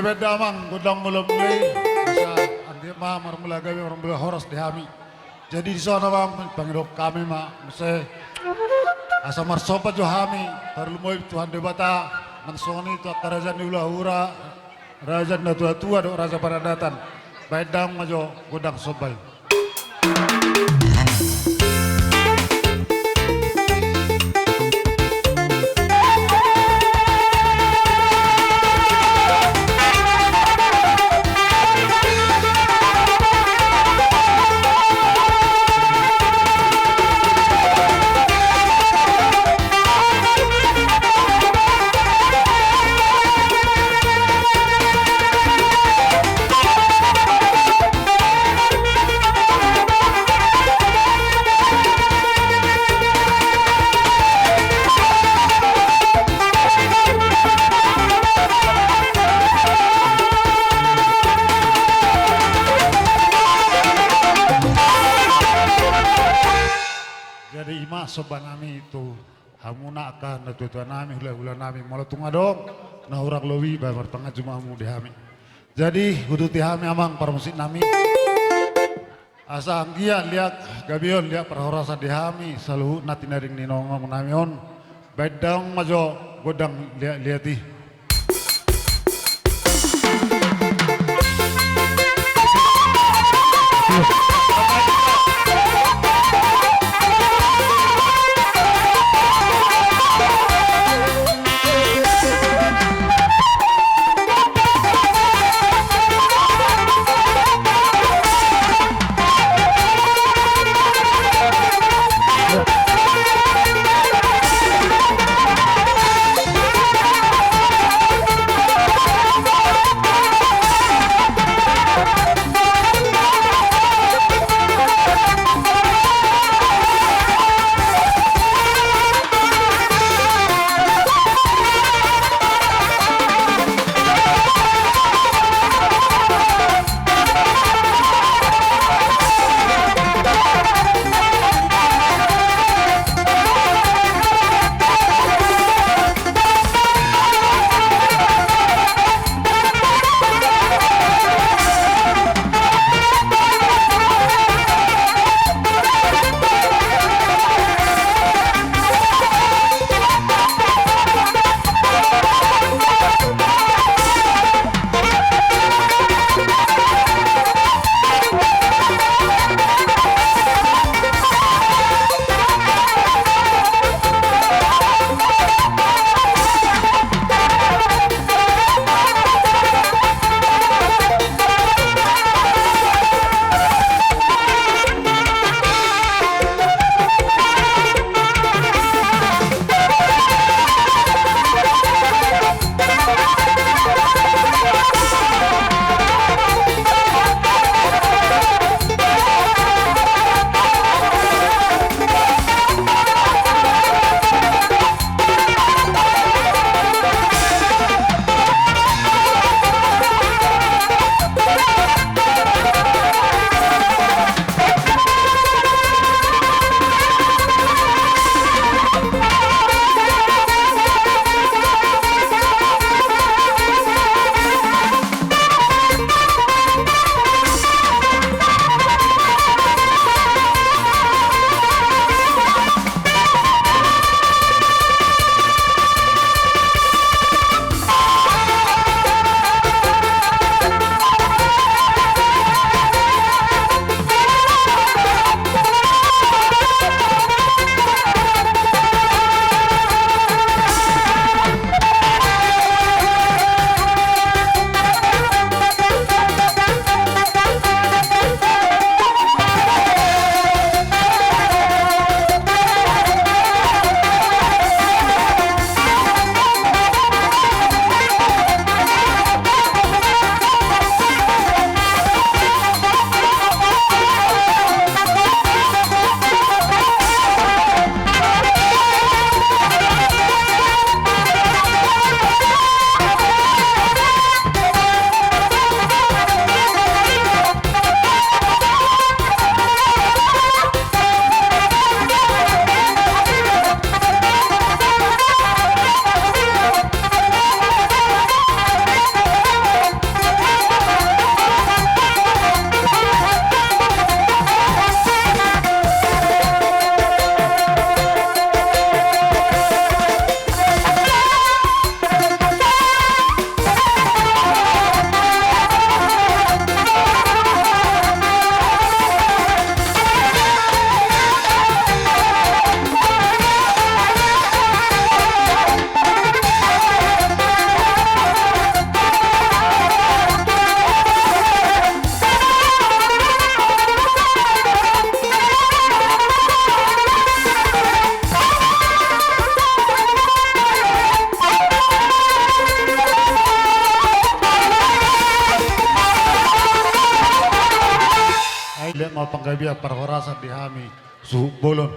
beda mang gudang mulai bisa andi mah marmula gawe orang bela horas dihami. Jadi di sana bang pangirok kami mah mesti asa marsopa jo hami terlumoy Tuhan debata mansoni tu karajan ulahura raja na tua do raja paradatan baidang majo gudang sobai. Sobat nami itu hamuna akan tuan nami hula nami malah tunga dong nah urak lowi bayar tengah cuma mu dihami jadi kudu tihami amang para musik nami asa anggia lihat gabion lihat perhorasa dihami selalu nati naring ninongong namion bedang majo godang lihat mau penggabia perhorasan di hami suhu bolon.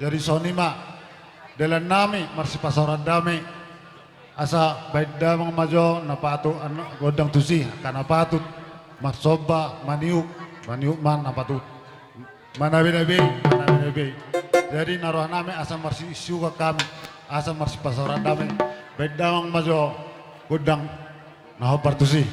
Jadi sonima dalam nami marsi pasaran dami asa baik damang majo na patu godang tusi karena patut marsoba maniuk man na patut manabi. Jadi naruh nami asa marsi suka kami asa marsi pasaran dami baik damang majo godang na partusi.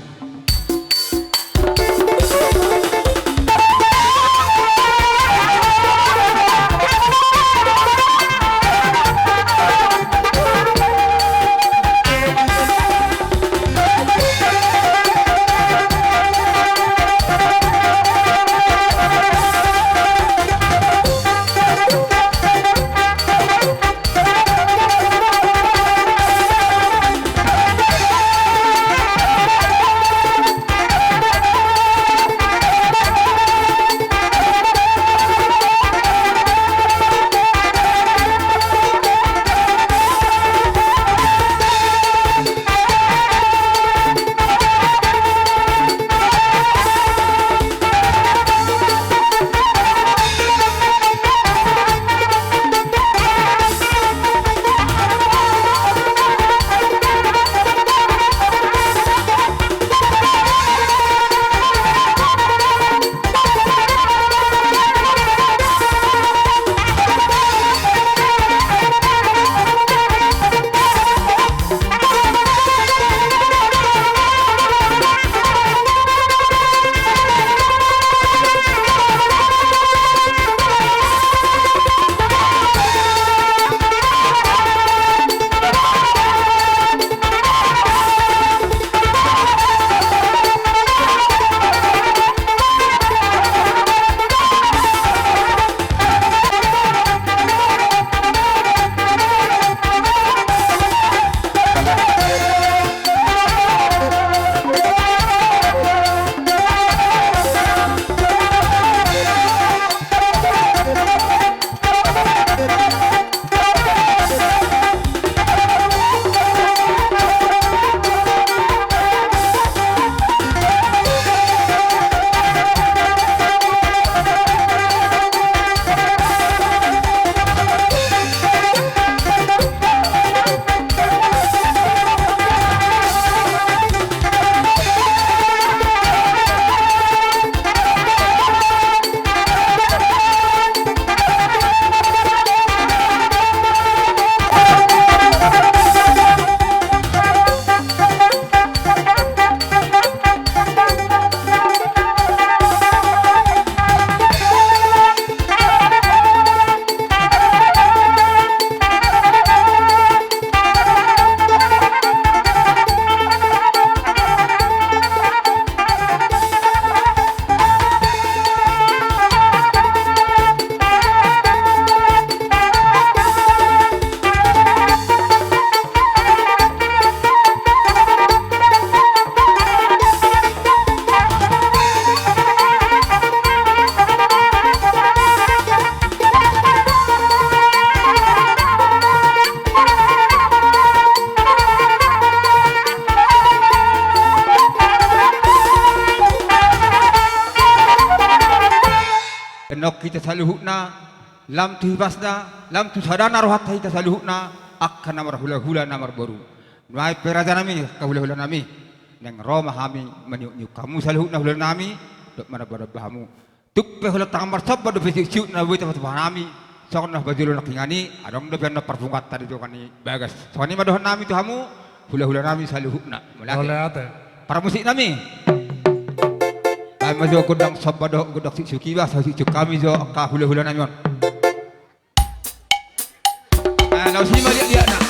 nok kita saluhuna lam tu hibasna lam tu sadana rohat kita saluhuna akan namar hula-hula namar baru mai peraja nami kahula-hula nami neng roma hami meniuk kamu saluhuna hula nami dok mana pada bahamu tuk pe hula tamar sabba do pesi ciut na wita nami sokna bajulo nak ngani adong do ben parfungat tadi jo kani bagas soni madoh nami tu hamu hula-hula nami saluhuna mulai para musik nami ay majo kudang sabado kudak si suki ba sa si kami jo ka hula-hula nami on law si mali dia na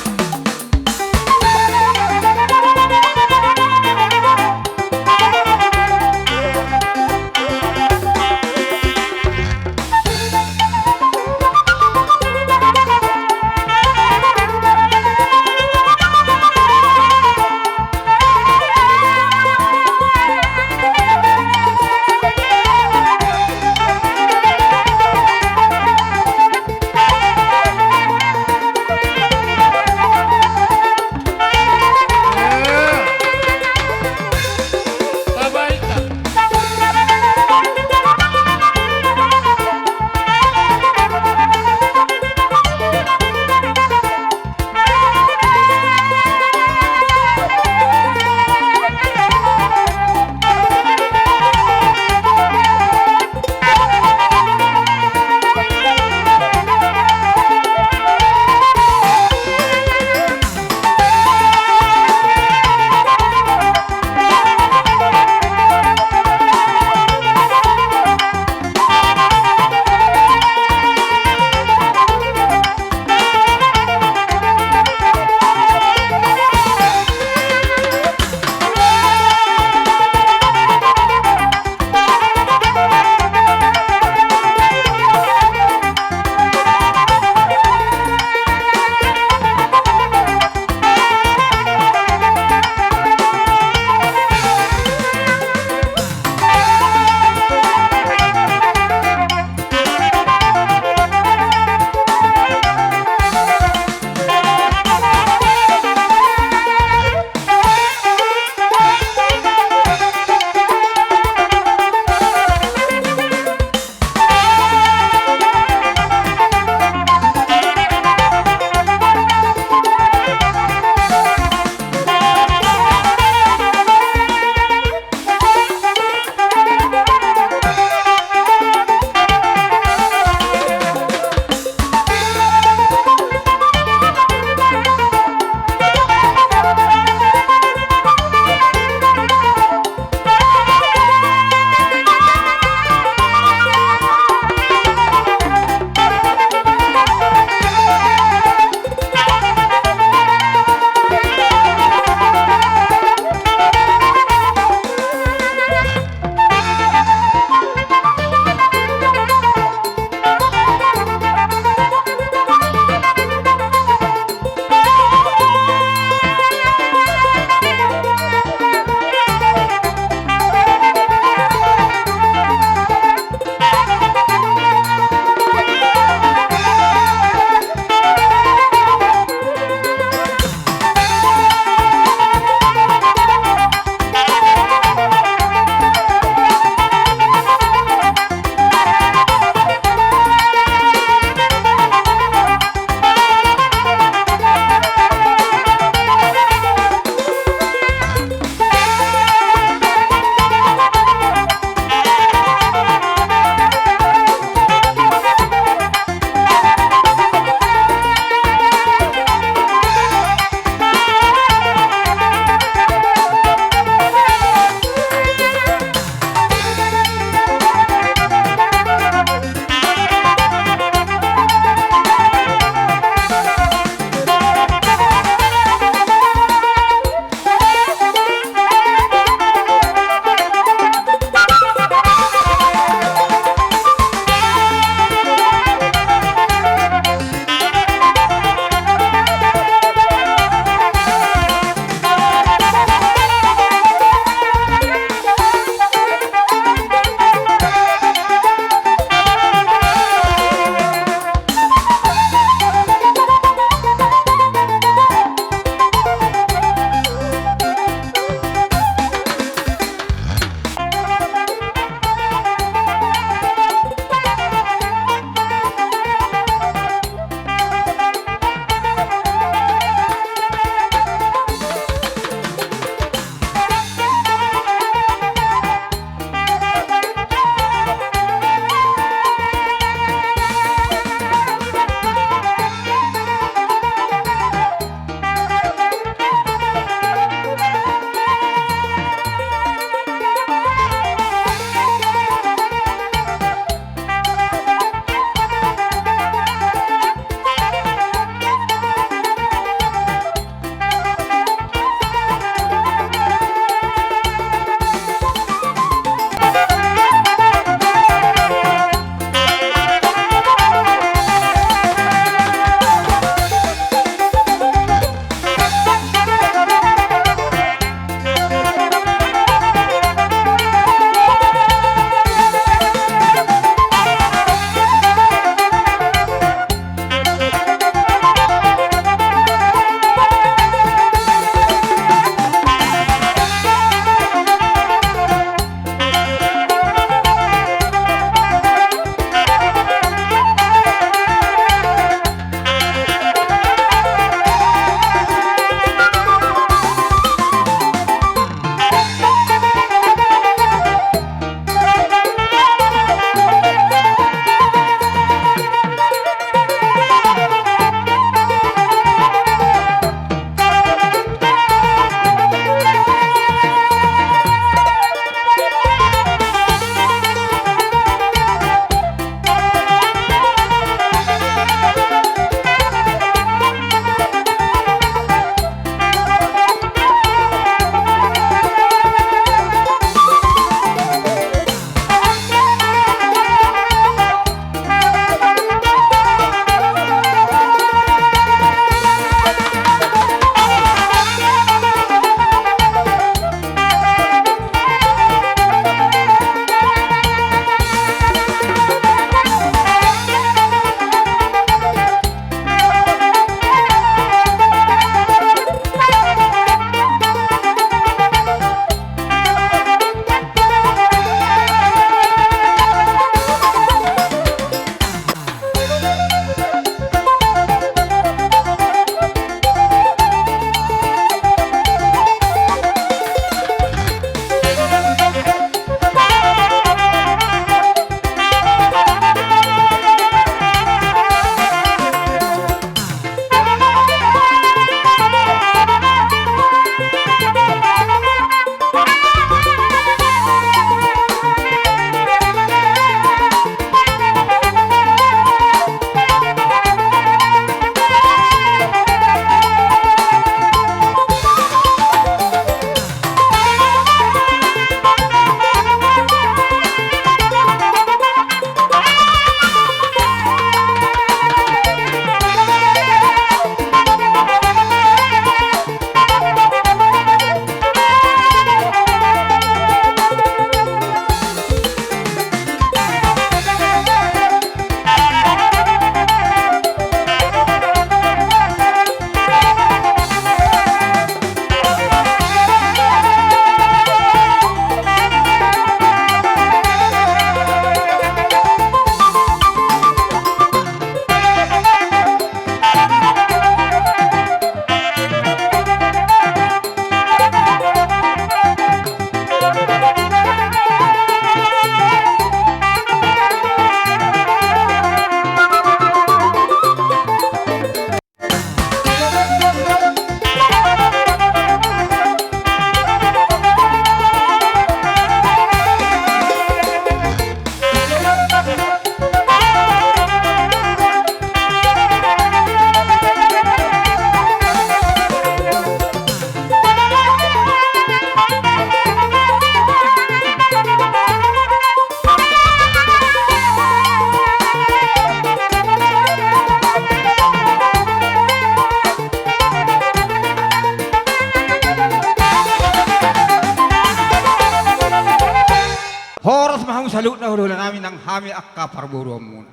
saluk na hula nami nang hami akka parburu muna.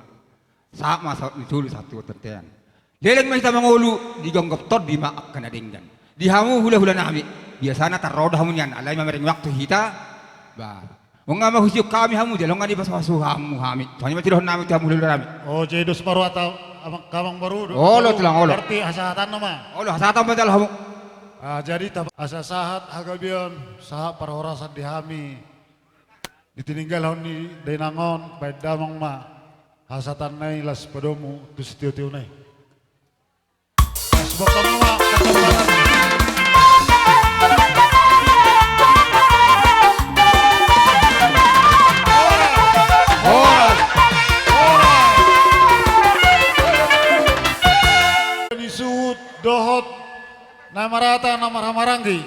Sama sa nitulu satu tentean. Leleng mahita mangulu digonggop tod di maak kana dinggan. Di hamu hula nami. Biasana taroda hamu nian alai mamering waktu hita. Ba. Wong nga mahusyo kami hamu jalong nga di basu hamu hami. Soalnya mati dohon nami hamu hula nami. Oh, jadi baru atau kamang baru? Olo tulang olo. Berarti asahatan nama. Olo hasatan padal hamu. Jadi asa sahat hagabion sahat parhorasan dihami. Ditininggal hon ni denangon paedamang ma. Hasatan nai las padomu tu setiu-tiu nai. Sebab kamu ma kesempatan. Disut dohot namarata namarhamaranggi.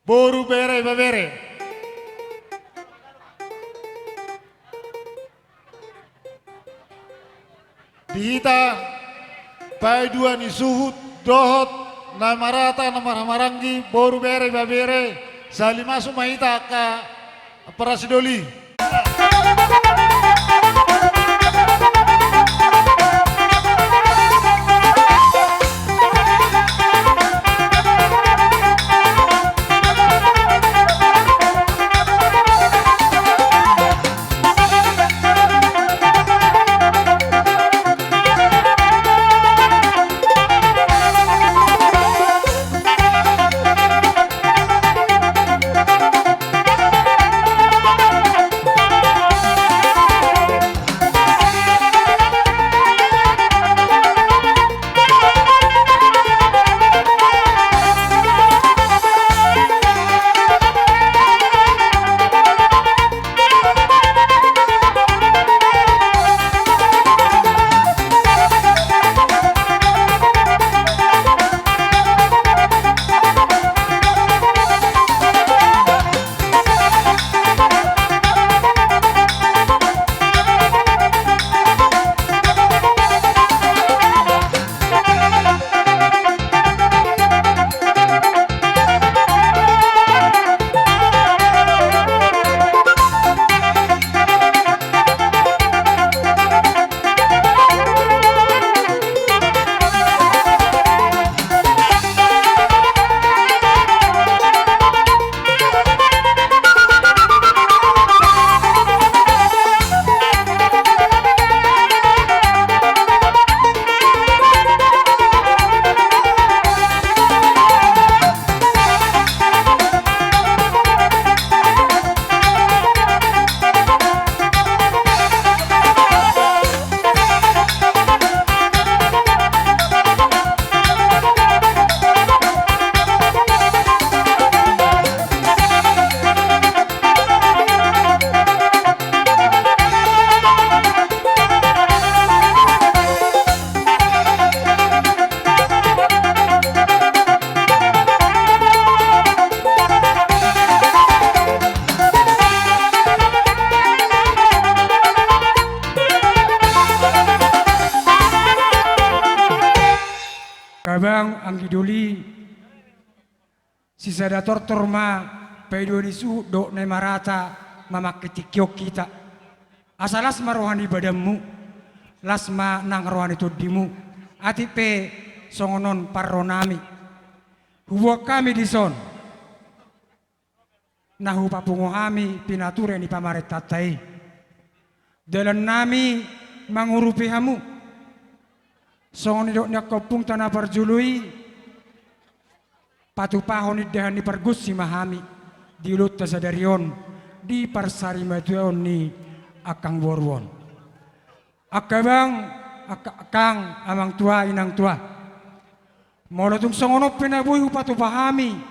Boru bere babere. Dihita pai dua ni suhut dohot namarata namarhamaranggi boru bere babere salimasu mahita ka parasidoli. Kabang ang giduli si sadator torma paido ni su do na marata mamakitikyok kita asalas marohani badammu lasma nang rohani tuddimu atipe songonon parronami huwa kami dison nahu papungohami pinature ni pamaret tatai dalan nami mangurupi hamu songon idok niya kopung tanah parjului patupahon idahan ni pergus si mahami diulut tasadarion di parsari matuon ni akang borwon akabang akang amang tua inang tua molotung songonop pinabuhi patupahami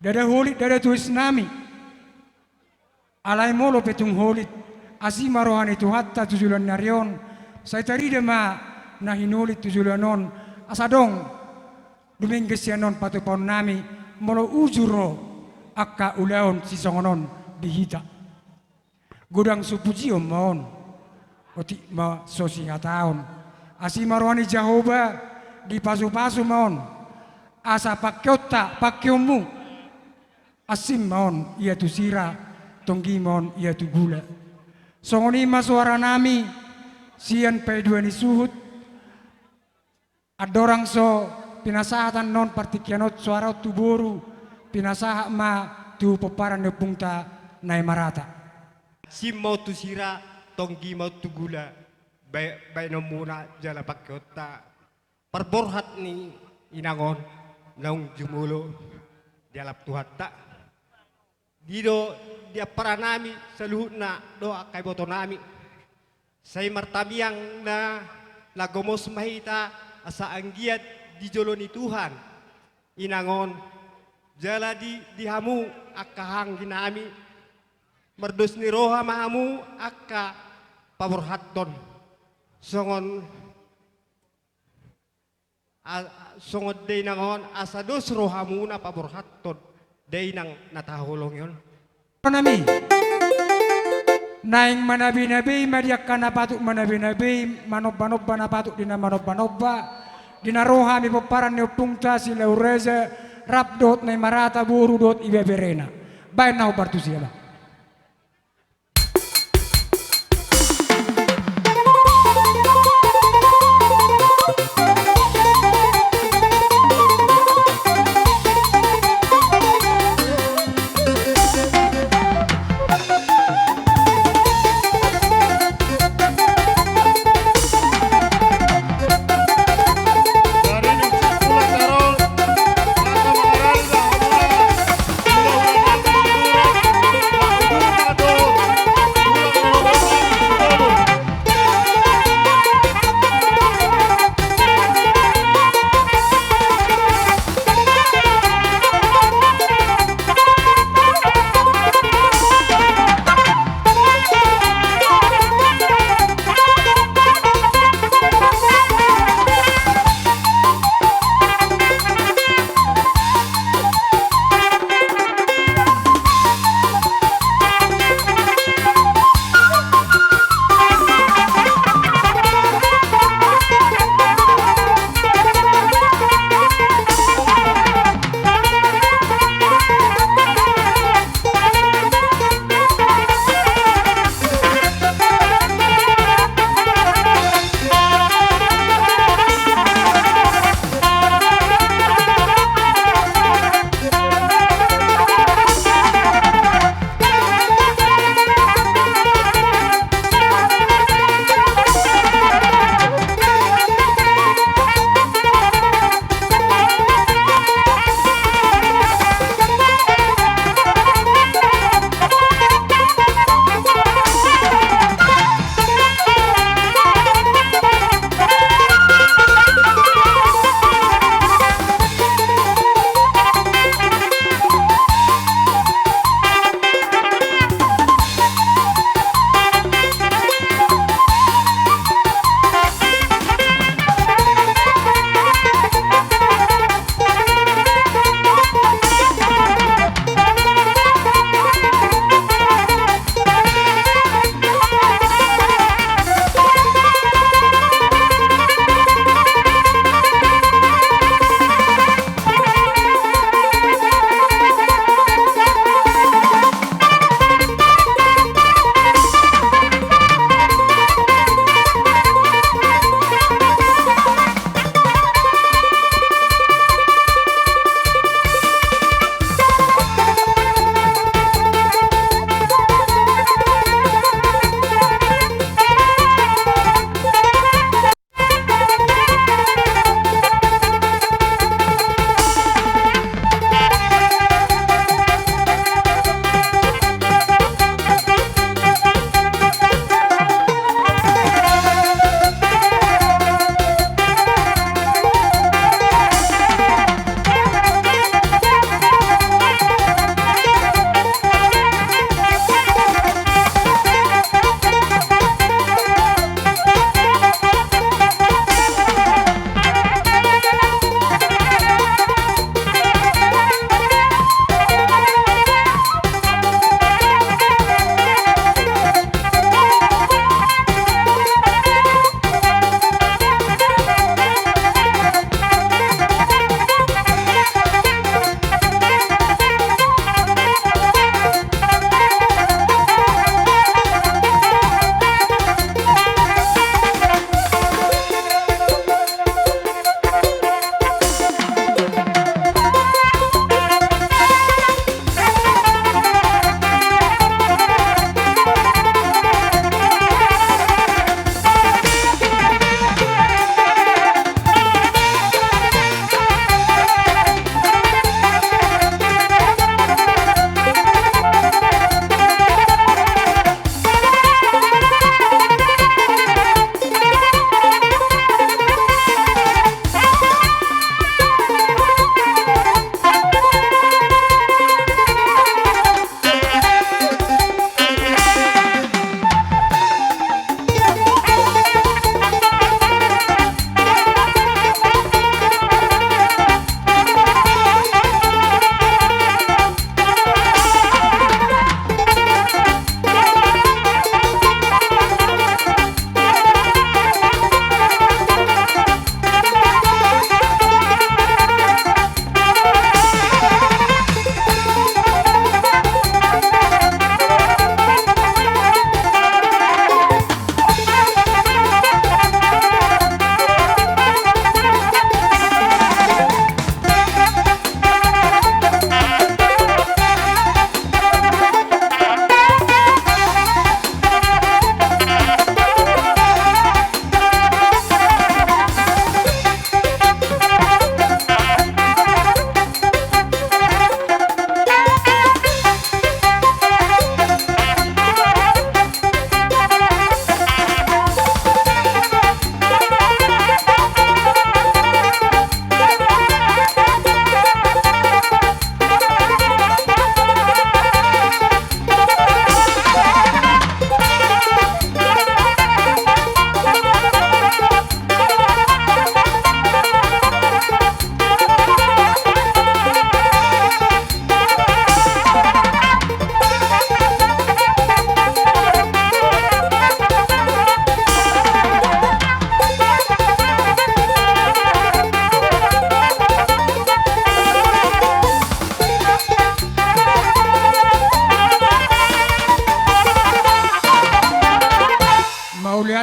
dada holit dada tuis nami alay molo petung holit asima rohani tuhatta tujulan narion saya tadi dema na hinulit tujulanon asadong dumingges yanon patupon nami molo ujuro akka ulaon si songonon dihita gudang supujio maon oti ma sosi hataon asimarwani jahoba di pasu-pasu maon asa pakyota pakyomu asim maon ia tusira tonggimon ia tu gula. Songonima suara nami sian pedua ni suhut adorang so pinasahatan non partikianot suara tu boru pinasah ma tu peparan de pungta nai marata. Si mau tu sira tonggi mau tu gula bay nomuna jala pakyota perborhat ni inangon naung jumulo dialap tuhatta dido dia paranami saluhut na doa kay boto nami say martamiang na nagomos mahita asa anggiat di jolo ni Tuhan inangon jala dihamu akahang ginami merdos ni roha mahamu akka paborhaton songon songon day nangon asa dos rohamu na paborhaton day nang natahulong yon. Nami naing manabi-nabi madiak kana patuk manabi-nabi manob-nob na patuk dina manob-nobba dina roha mi peparan ni pungta si leureze rap dot na marata buru dot ibe berena bain nau bartu siapa.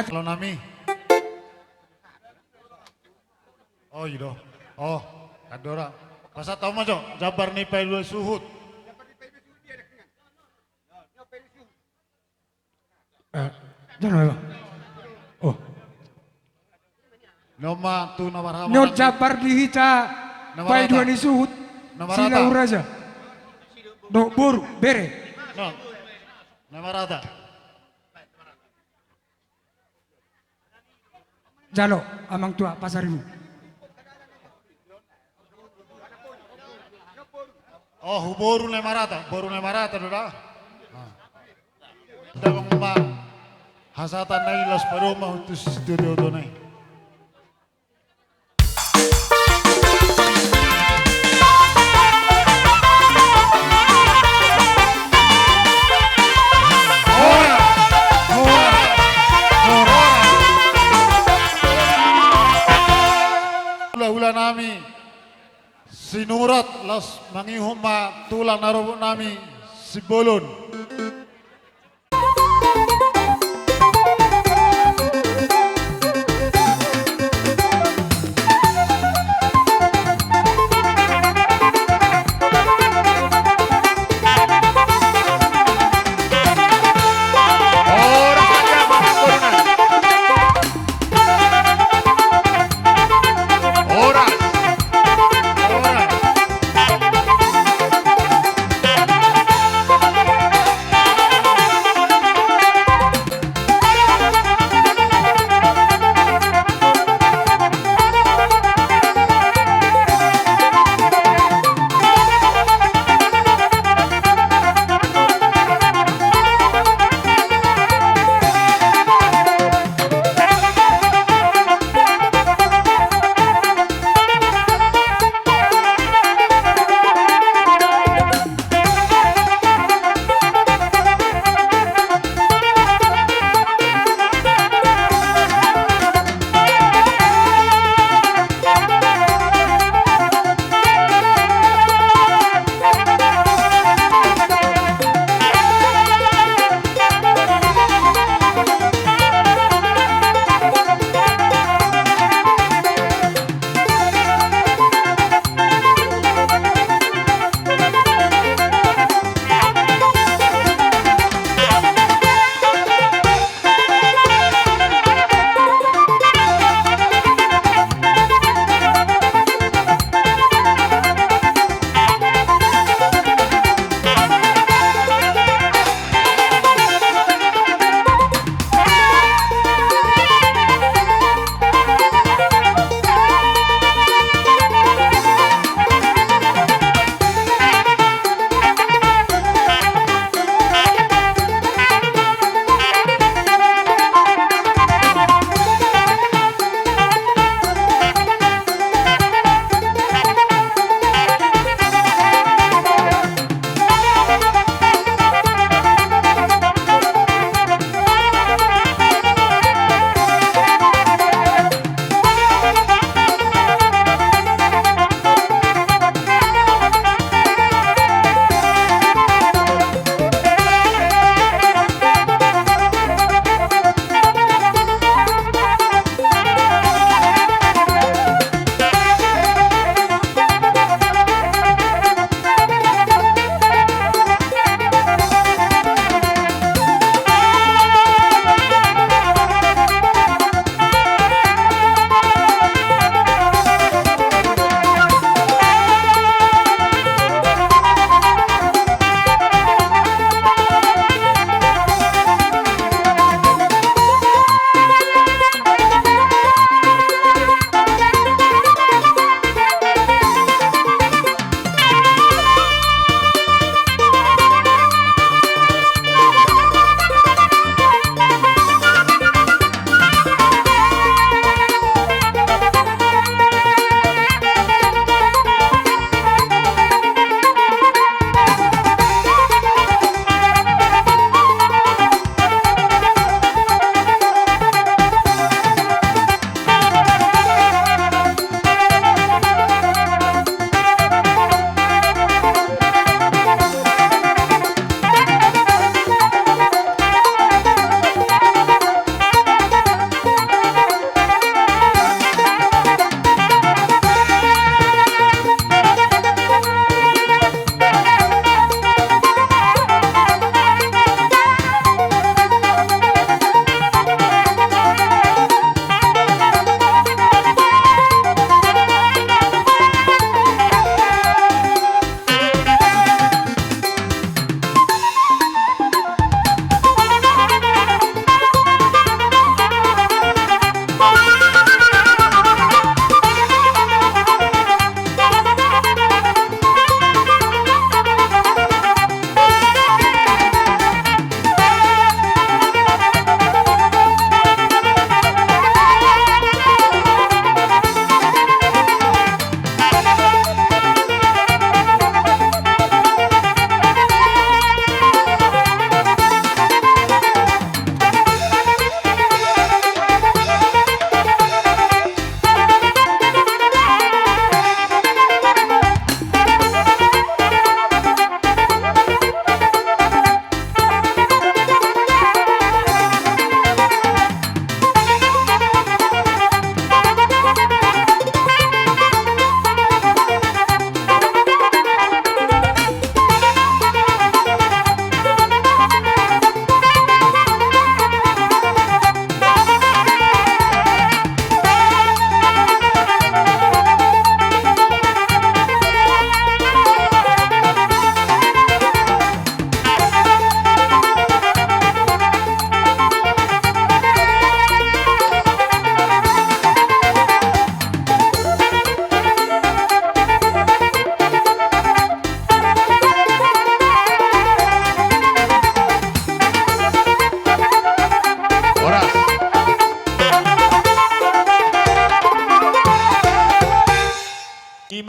kalau nami. Oh iya. Oh, kadora. Pasal tahu majo, Jabar ni pelu suhut. Jangan apa? Oh, Noma tu nawarama. Nyot Jabar dihita Nama pai rata. dua ni suhut. Nama Sila rata. uraja. Do boru bere. No. Nama rata. Jalo amang tua pasarimu. Oh, boru na marata doda. Dabang ma hasatan na ilas paroma untuk studio to na. Hula nami sinurat las mangihuma tulang narobo nami si bolon.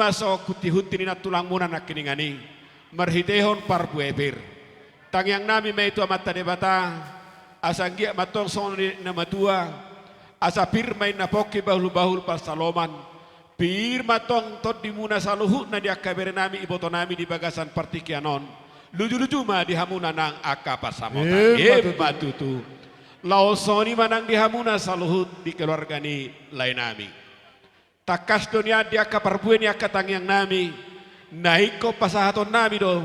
maso kuti-huti ni tulang muna na kiningani. Marhitehon parbuebir. Tangyang nami may ito amata de bata. Asanggia matong son na matua. Asa pirmay na poki bahul-bahul pasaloman. Pir matong tod di muna sa luhut na di akabere nami iboto nami di bagasan partikianon. Luju-luju ma di hamuna ng akapasamotan. Matutu. Laosoni manang di hamuna sa luhut di keluarga ni lain nami. Takas dunia di akaparbuin ni akatangyang nami. Nahiko pasahaton nami do.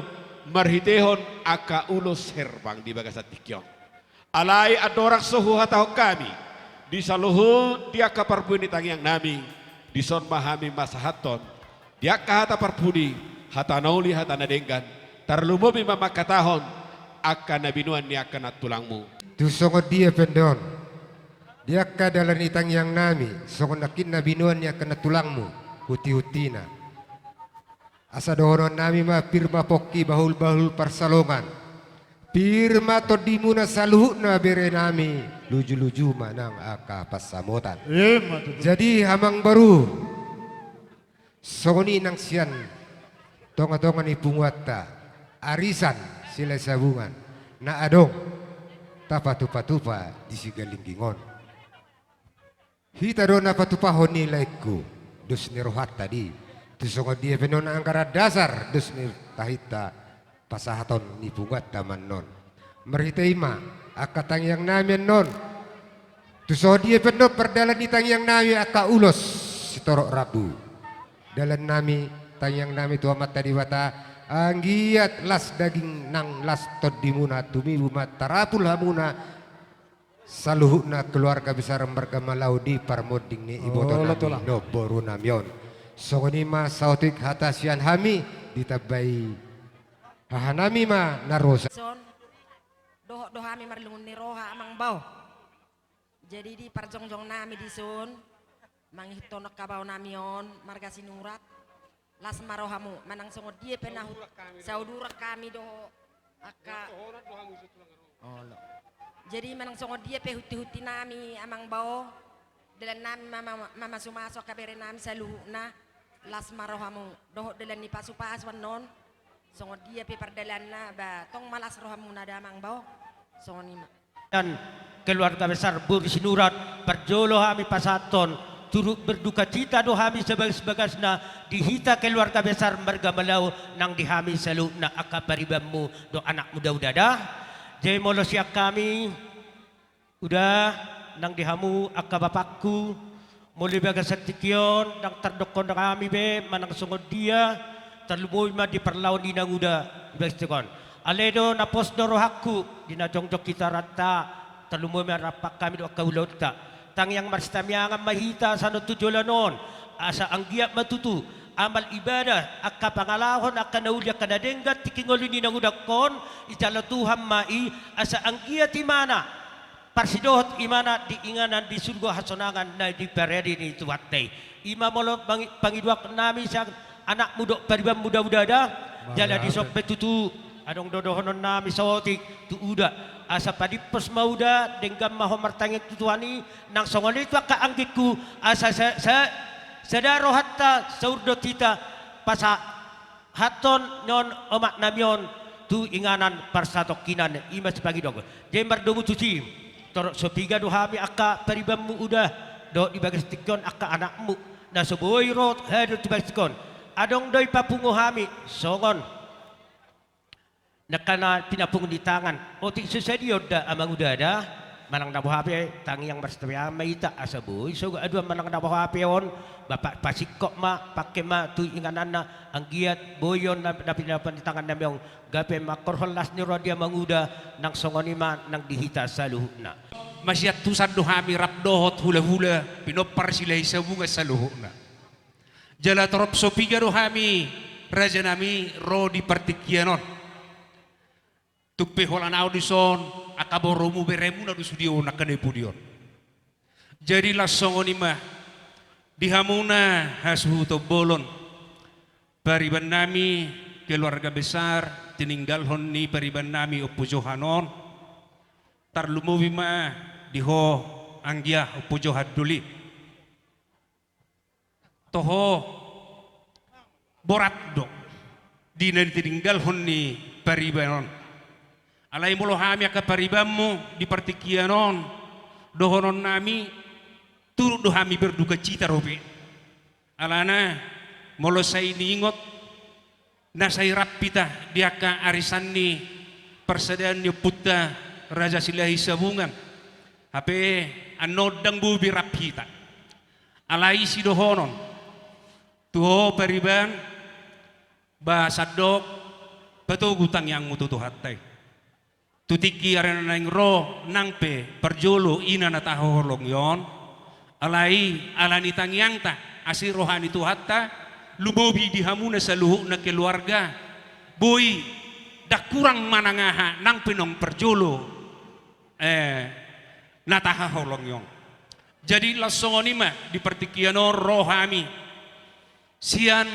Marhitehon aka ulos herbang di bagasan tikyon. Alay adorak suhu hatahok kami. Di saluhut di akaparbuin ni tangyang nami. Di son mahami masahaton. Di akahata parpudi. Hata nauli hata nadenggan. Tarlumobi mamakatahon. Aka nabinuan ni aka natulangmu. Tusongod dia pendon. Dia kadalan itang yang nami. Songod nakin nabinuan niya ka natulangmu. Huti-hutina. Asa dohonon nami ma pirma pokki bahul-bahul parsalongan. Pirma todimu na saluhut na bere nami. Luju-luju manang aka pasamutan. Jadi hamang baru. Songoni nang sian. Tonga-tonga ni pungwata. Arisan sila sabungan. Na adong. Tapatupa-tupa di sigalinggingon. Hita doon na patupahon ni laiku. Dus ni rohat tadi. Tusongod dia penona angkara dasar. Dus ni tahita pasahaton ni pungat taman non. Meritaima akatang yang namin non. Tusongod dia penon perdalan ni tangyang nami aka ulos sitorok rabu. Dalan nami tangyang nami tua mata diwata. Anggiat las daging nang las tod dimuna tumibu matarapul hamuna saluhuna keluarga besar mergamalau di parmoding ni iboto nami no boru namyon songoni ma sautik hatasian hami ditabai hahanami ma narosa son doho hami marlungun ni roha amang bau jadi di parjongjong nami di sun manghitono kabau namion marga sinurat las marohamu manang songod dia penah saudura kami do aka jadi manang songod dia pe huti-huti nami amang bau dalan nami mama sumaso kabere nami saluhuna las marohamu doho dalan ni pasu-pasuan non songod dia pe pardalan na ba tong malas rohamu nada amang bau songod ni dan keluarga besar Bur Sinurat perjolo hami pasaton turut berduka cita do hami sebagas-bagasna dihita keluarga besar marga Malau nang dihami salu na akaparibammu do anak muda udada jai molo siak kami udah nang dihamu aka bapakku muli bagasan tikyon nang terdokon kami be manang sungod dia terluboy ma di perlawan dinang uda ibastikon aledo na pos do rohakku dina jongjok kita rata terluboy ma rapak kami do akaulot ta tang yang marstamiangan mahita sa natujolanon asa ang giyak matutu amal ibadah akka pangalahon akka naulya kanadenggat tikingoli ni nangudakon ijala Tuhan mai asa ang giyak imana parsidohot imana diinganan di surga hasonangan na di peredi ni tuwatte ima molo pangidwak nami sa anak mudok paribam muda-mudada jala di sok betutu adong dodohonon nami sawotik tu uda asa padipos mauda denggam maho martangit tutuani nang songoli itu kaanggiku asa sadaro hatta saurdo tita pasa haton nyon omak namyon tu inganan parsatokinan ima sepagi dog jembar dongu cuci torok sopiga do hami akka paribammu udah do dibagas tikon akka anakmu na soboy rot hadu tibagas tikon adong doy papungo hami songon nakana pinapung di tangan otik sesadio da amang udada manang nabuhape tangi yang bersetia maita asaboy so adua manang nabuhape on bapak pasikok ma pakai ma tu inganana anggiat boyon na pinapan di tangan namyong gape makorholas ni rodia manguda nang songonima nang dihita saluhna masyat tusan dohami rapdohot hula-hula pinopar sila isabunga saluhna jala torop sopiga dohami raja nami ro di partikianon tukpe holan audison akaboromu beremu na dusudio nakane pudion jadi lasongoni mah dihamuna hasu to bolon pariban nami keluarga besar tininggal honni pariban nami opujohanon tarlumuwi mah diho anggia opujohad duli toho borat dok di tinggal honni paribanon alai molo hami aka paribammu di partikianon dohonon nami turut do hami berduka cita robe alana molo sai ningot na sai rapita diaka arisanni persediaan putta raja silahi sabungan hape anodang bubi rapita alai si dohonon tuho pariban ba sadok pato gutang yang mututu hatay tutiki arena nang ro nangpe perjolo ina na taholong yon alai alani tangyang ta asir rohani tu hatta lumobi dihamuna sa luhuk na keluarga boy dak kurang manangaha nang pinong perjolo na taholong yon jadi lasongoni ma di pertikiano rohami sian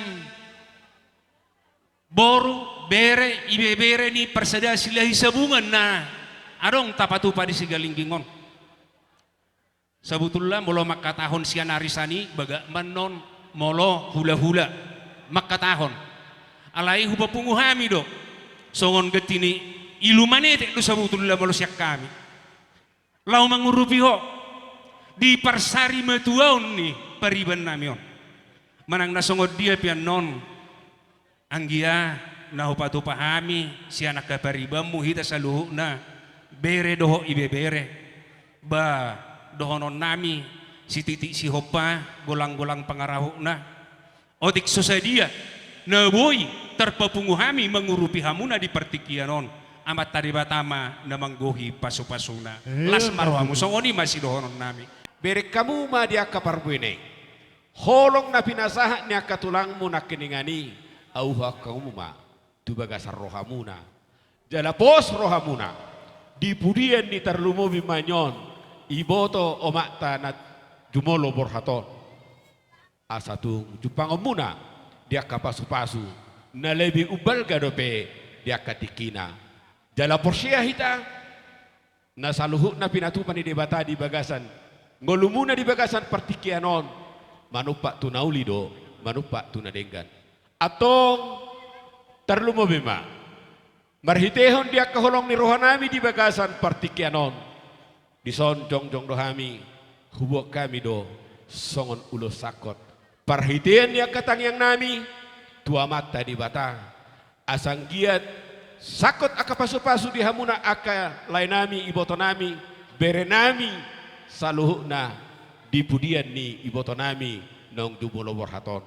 boru bere ibe bere ni perseda silahi sabungan na adong tapatupa di sigalinggingon sabutullah molo makatahon sian arisani baga manon molo hula-hula makatahon alai huba punguhami do songon getini ilumanete do sabutullah molo siak kami lau mangurupi ho di parsari metuaon ni pariban namion manang nasongod dia pian non anggia na upatu pahami si anak kaparibamu hita saluhu na bere doho ibe bere ba dohonon nami si titik si hopa golang-golang pangarahu na otik sosadia na boy terpapunguhami mengurupi hamuna di pertikianon amat tadi batama na manggohi pasu-pasuna las marwamu songoni masih dohonon nami bere kamu ma dia kaparbuene holong na pinasaha ni akatulangmu na kiningani auha kamu ma tu bagasar rohamuna jala pos rohamuna di pudian ni terlumo bimanyon iboto omakta na jumolo borhaton asatu jupangomuna dia kapasu-pasu na lebih ubal gadope dia katikina jala porsia hita na saluhuk na pinatupan di debata di bagasan ngolumuna di bagasan partikianon manupak tu naulido manupak tu nadenggan atong terlumo bima marhitehon dia keholong ni rohanami di bagasan partikianon di son jong dohami hubuk kami do songon ulo sakot parhitean dia katang yang nami tua mata di bata asang giat sakot aka pasu-pasu di hamuna aka lainami ibotonami berenami saluhuna di pudian ni ibotonami nong jumolo borhaton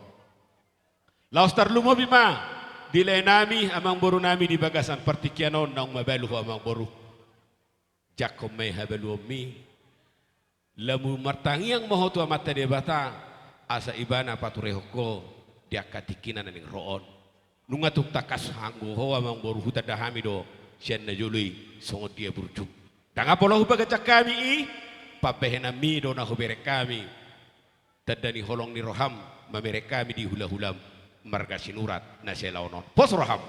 laos terlumo bima di lainami amang boru nami di bagasan partikianon nong mabalu amang boru jakom me habalu mi lamu martangiang moho tua mata debata asa ibana paturehoko dia katikinan ning roon nunga tuk takas hanggo ho amang boru huta dahami do sian na jului songo dia burjuk tanga polo hubaga cakami i papehena mi do na hubere kami tadani holong ni roham mamere kami di hula-hulam marga sinurat na selaonon pos roham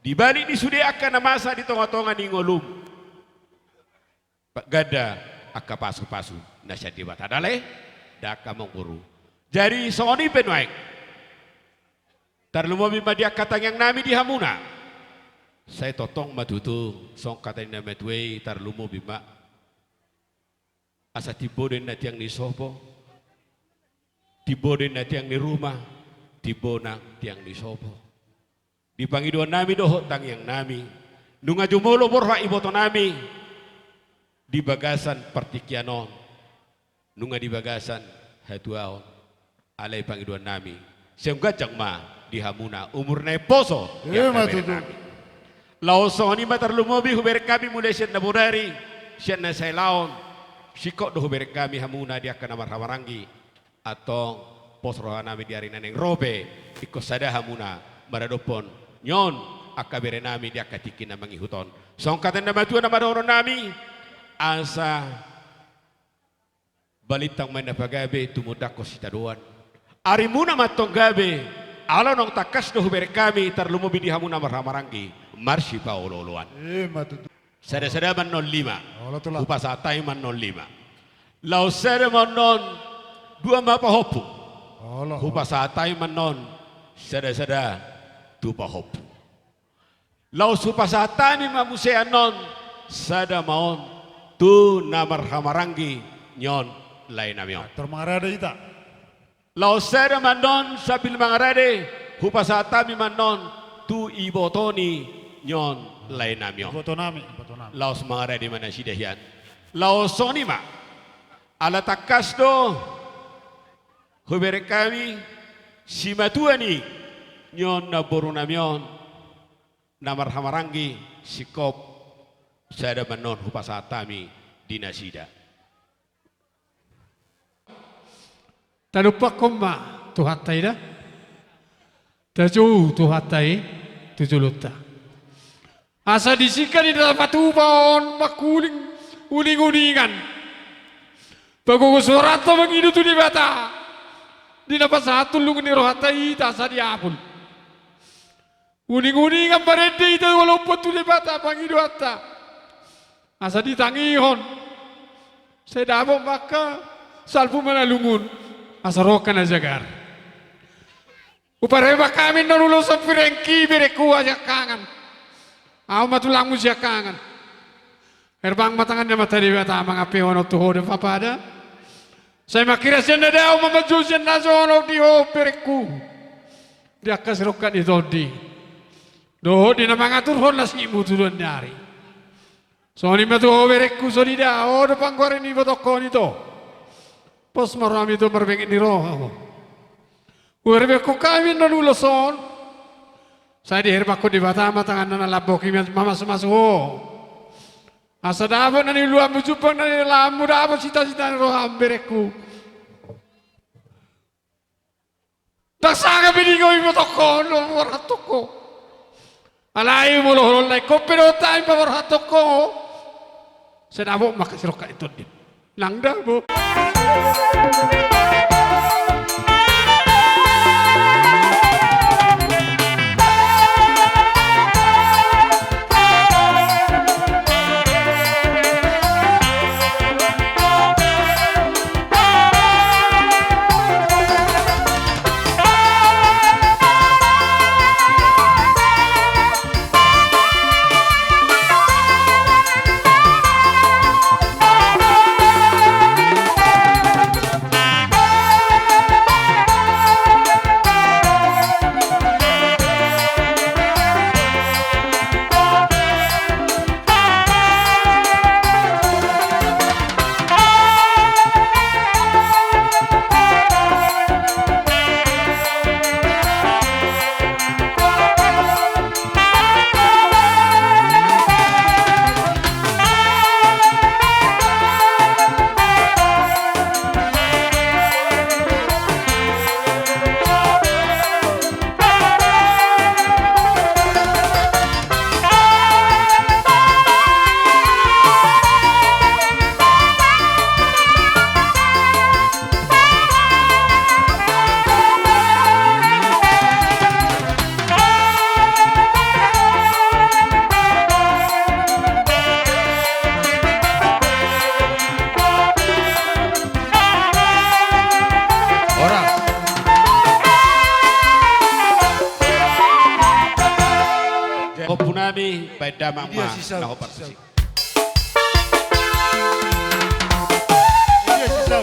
di balik di sude akan masa di tonga-tonga ni ngolum gada aka pasu-pasu na siya di batadale daka monguru jadi songoni penuaik tarlumo bima dia katang yang nami di hamuna saya totong matutu song katang na metwe tarlumo bima asa tiboden na tiang ni sopo tiboden na tiang ni rumah tibona tiang ni sopo di pangiduan nami doho tang yang nami nunga jumolo borha iboto nami di bagasan partikianon nunga di bagasan hatuaon alai pangiduan nami senggajang ma di hamuna umur na poso yang nami laosoni matarlumobi huber kami mulai sian na burari sian na sailaon sikok doh berek kami hamuna dia kena marhawarangi atau pos rohanami di arina neng robe ikut sada hamuna maradopon nyon akabere nami dia katikin namangi huton songkatan nama tuan nama doron nami asa balitang main pagabe tumudako sitaduan arimuna matong gabe ala nong takas doh berek kami terlumubi di hamuna marhawarangi marsi paololoan sada-sada man non 5 upasatai man non 5 lau sada man non 2 mapahopu upasatai man non sada-sada tu pahop. Lau supasatani mamusea non sada maon tu namar hamarangi nyon lain namion. Termarada ita. Lau sada manon sabil mangarade hupasatami manon tu ibotoni nyon lain namion. Foto nami. Lau semangarade mana sidahian. Lau sonima ala takas do hubere kami si matuani nyon na boru namion namar hamarangi sikop sada manon hupasatami dinasida. Talupak koma tuhatai dah. Taju tuhatai tujuluta. Asa disikan di dalam patubon makuling uling-ulingan. Bagus surat tu mengidu tu di bata. Di dapat satu lungun ni rohatai tak sadiapun. Uning-uningan berede itu walaupun tu di bata mengidu hatta. Asa ditangihon. Saya dapat maka salpu mana lungun. Asarokan ajagar. Upareba kami narulo sa pirengki bereku aja kangen. Aku matulang musia kangen. Herbang matangan dia mata di bata mangapi ono tuho de papada. Saya makira siya na daw mamaju siya na ono di ho bereku. Dia kasrokan itu di. Doho di na mangatur hon las ibu tulun nyari. So ni matu ho bereku so di da o de panggorin ni botokon itu. Pos marami itu berbengit di roh. Urbe ko kami nalulason. Saya diherbako di batama tangan na labo kimi mama sumaso. Asa dabo na ni luam jupang na ni lamu dabo cita-cita ni roh ambereku. Taksaga biningo imo toko no waratoko. Alai mo lo lai ko pero time pa waratoko. Saya dabo makasiroka itu din. Lang dabo. Kopunami pada mama sisa. na hoparsi. Iya sisa.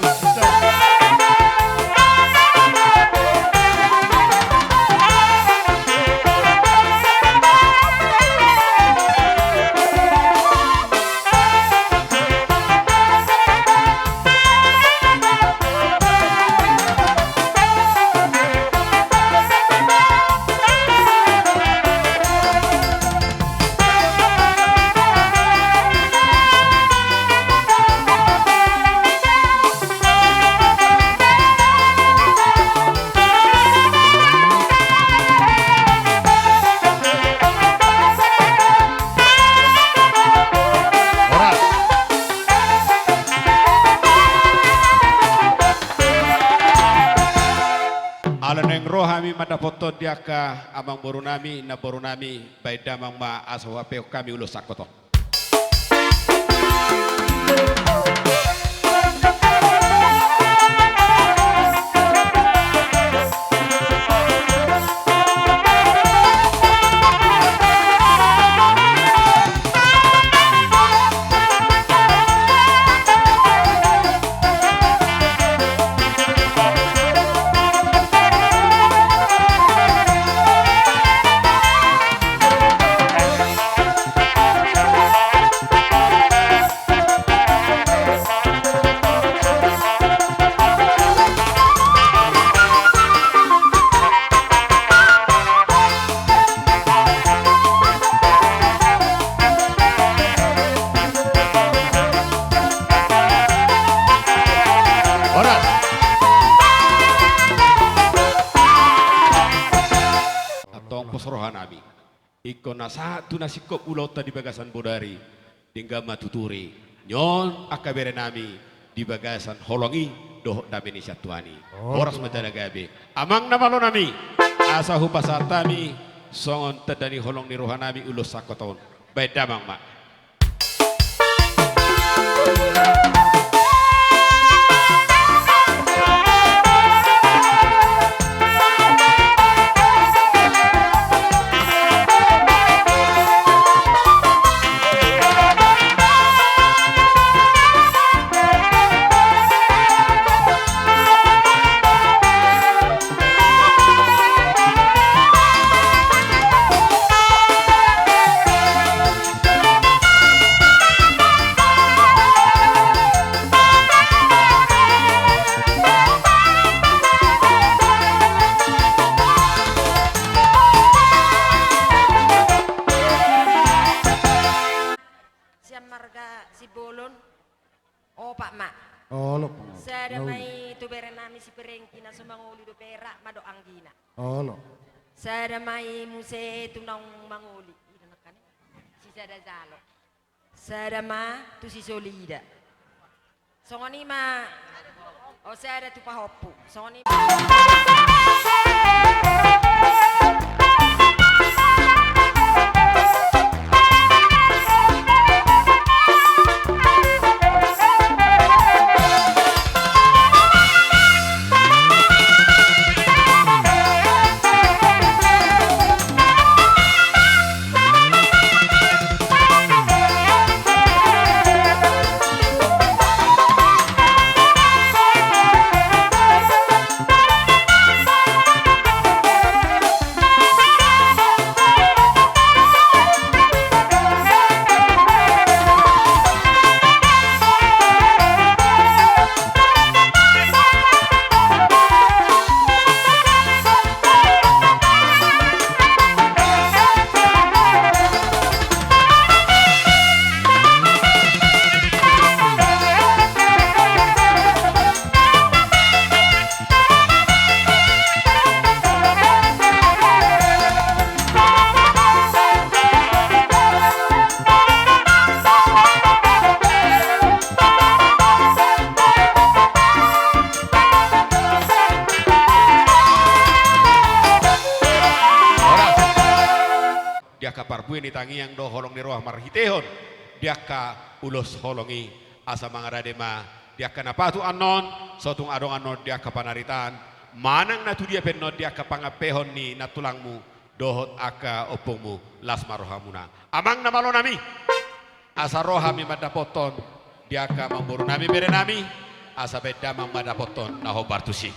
Alaneng rohami mada foto dia ka amang borunami na borunami baida mang ma asawape kami ulus sakoto. Iko na satu nasi kop ulota di bagasan bodari. Tinggal matuturi. Nyon akabere nami di bagasan holongi doh dami ni satuani. Horas madana gabe. Amang nama lo nami. Asa hupasatami songon tedani holong ni rohanami ulus sakoton. Baik damang mak. Si Bolon, oh Pak Mak. Oh, lo. Saya ada mai tu berenami si Perengki na sumanguli do perak mado anggina. Oh, lo. Saya ada mai muse tu nang manguli. Ida nakan. Si sada zalo. Saya ada ma tu si solida. Songoni ma. Oh saya ada tu pahopu. Songoni. Ini tangi yang do holong ni roh marhitehon dia ka ulos holongi asa mangaradema dia ka napatu anon sotung adong anon dia ka panaritan manang natu dia penno dia ka pangapehon ni natulangmu dohot aka opongmu las marohamuna amang nama lo nami asa rohami madapoton dia ka mamburu nami bere nami asa beda mang madapoton naho bartusi.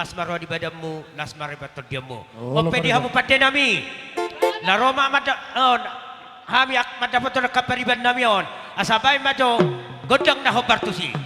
lasmaro di badamu, lasmaro patod diamu. Oh, Ope di hamu pate nami. La Roma mada hami ak madapat na kapariban nami on. Asabay mado godang na hobartusi.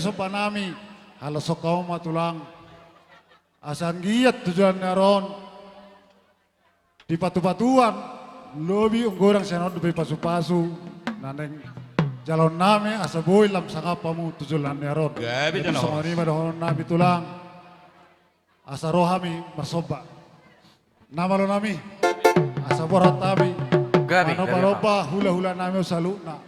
sopan nami ala sokau matulang asan giat tujuan naron di patu-patuan lobi unggorang senot di pasu-pasu naneng jalon nami asa boy lam sangapamu tujuan naron Gabi jadi songoni madahon nami tulang asa rohami masoba nama lo nami asa borat nami manoba hula-hula nami usaluna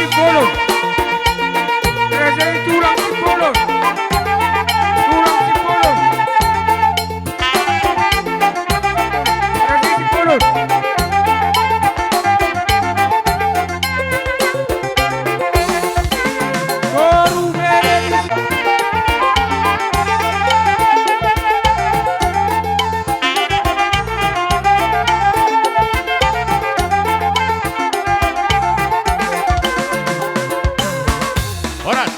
Sipolon. Razai tulang Sipolon. Tulang Sipolon. Razai Sipolon. Baru beres. Horas.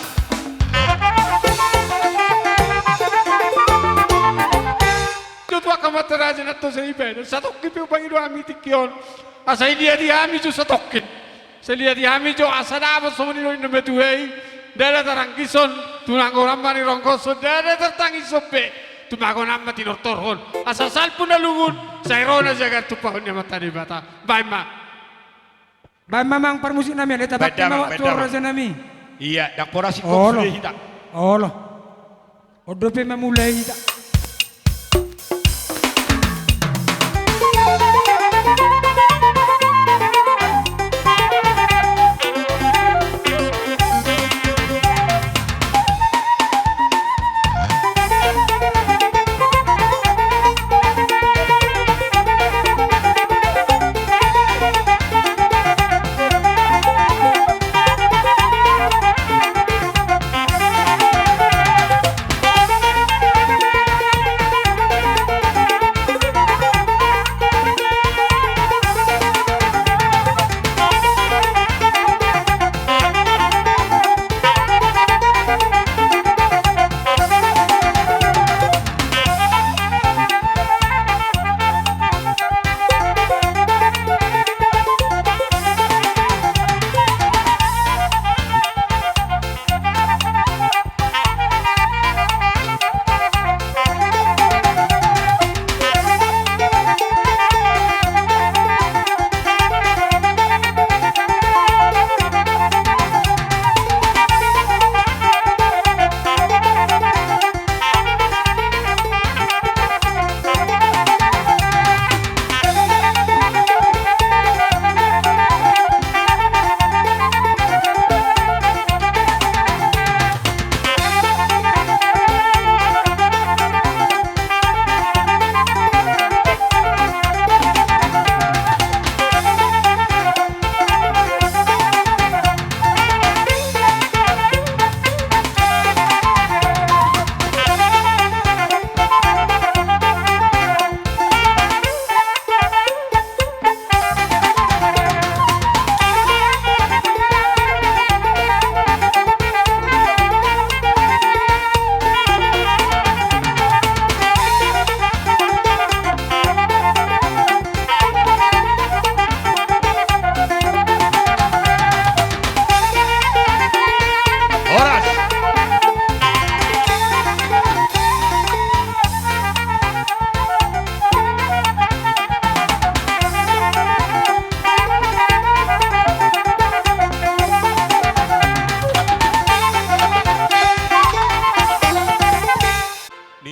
Tutu akamataraja na to sa ibe. Sa tokki piu bangido ami tikyon. Asa ilia di ami jo sa tokkin. Sa ilia di ami jo asa dapat somonino ino metuhei. Dada tarangkison. Tunang orang mani rongkoso. Dada tertangi sope. Tumago nama tinor torhon. Asa salpun alungun. Sa irona jaga tupahon ya matani bata. Baima. Baik memang permusik nami ada tabak Bedam, waktu bedam. raja nami. Iya, dak porasi kok Oh, sudah loh. hidak. Oh loh. Odope memulai tak.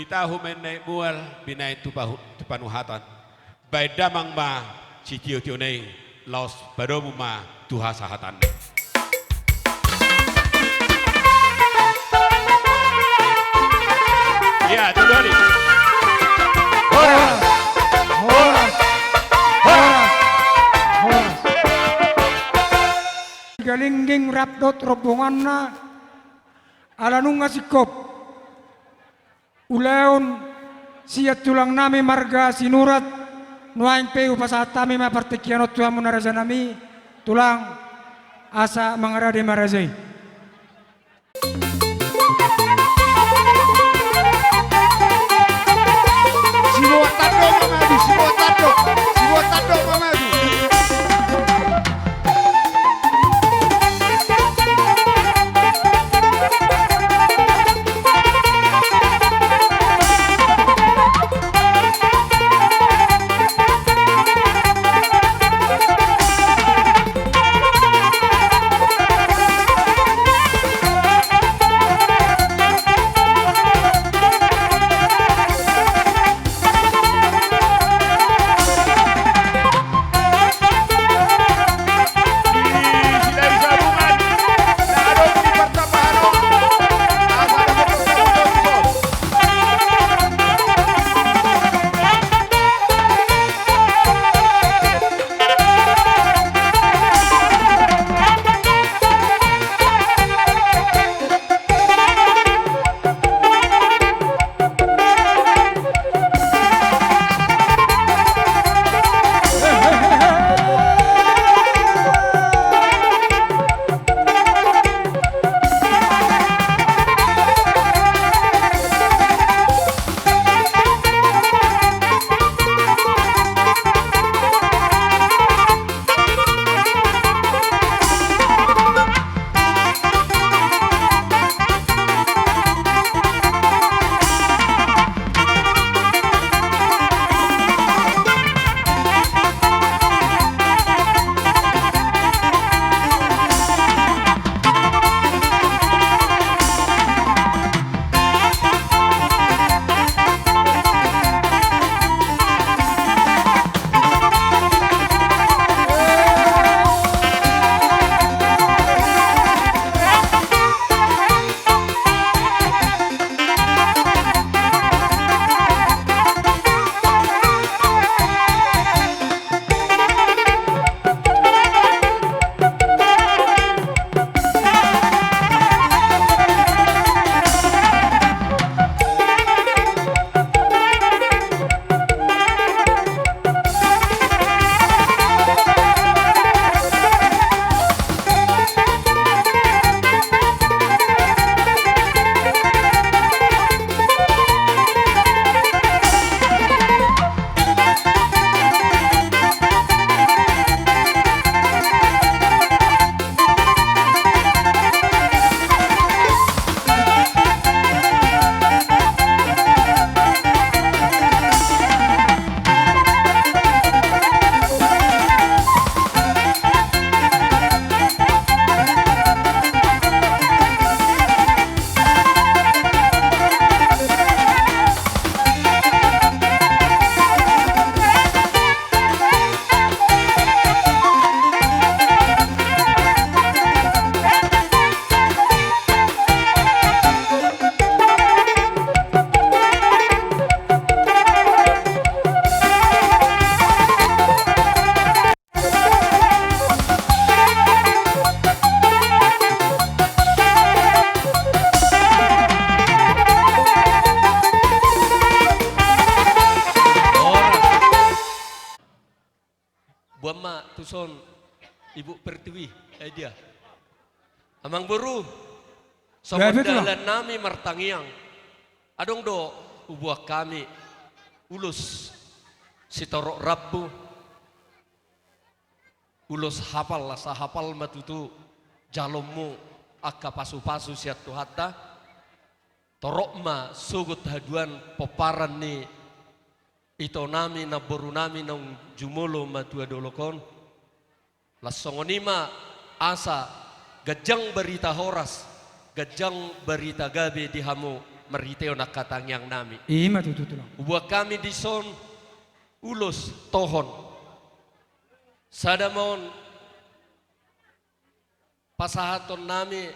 Tahu menai mual binai tupanuhatan. Baida mang ma citio tio nei los badomu ma tuha sahatan. Ya, tu dori. Horas. Horas. Horas. Horas. Galingging rapdot rombongan na alanung ngasikop. Uleon siat tulang nami marga sinurat nuaing peu pasatami ma partikianot tuha munaraja nami tulang asa mangarade marazai. Siwa tado mamadu, siwa tado mamadu. buama tuson Ibu Pertiwi dia. Amang buru dalan nami martangiang. Adong do ubuak kami ulus sitorok Rabbu ulus hafal lah sahapal matutu jalommu akka pasu-pasu siat tuhatta torokma sugut haduan poparan ni ito nami na boru nami nang jumulo matua dolokon lasongonima asa gajang berita horas gajang berita gabe di hamu meriteo nakatang yang nami Ima tutulang. ubuak kami di son ulus tohon sadamon pasahaton nami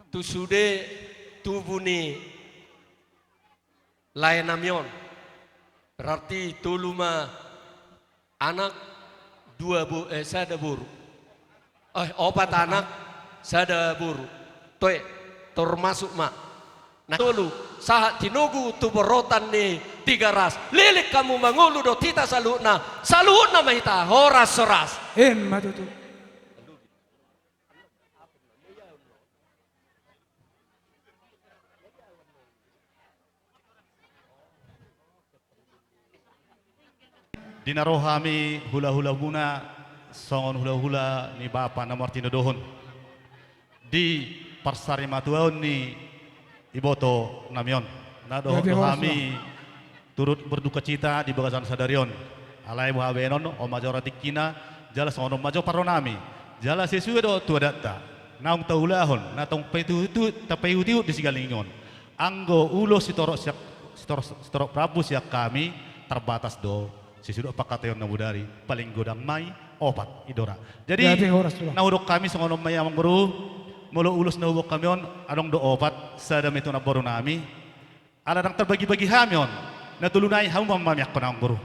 tusude tubuni layanamion berarti tuluma anak sada buru opat anak sada buru toe termasuk ma nah tulu saat tinugu tuborotan ni 3 ras lilik kamu mangulu do tita saluna mahita horas soras Ima tutu. Dinarohami hula-hula muna songon hula-hula ni Bapa na Martino Dohon di Parsari Matuaon ni Iboto Namion na dohami turut berduka cita di bagasan sadarion alai buhabenon o majora tikina jala songon majo paronami jala sesuai do tuadatta naung taulahon na tong petu tapayutiu di sigalingon anggo ulo sitorok Prabu siak kami terbatas do sisudo pakatayon na budari paling godang mai opat idora jadi naudok kami songonom may amang guru mulo ulus na ubok kami on anong do opat sadam ito na boro nami ala nang terbagi-bagi hamion na tulunay hamu mamamiak ko na ang guru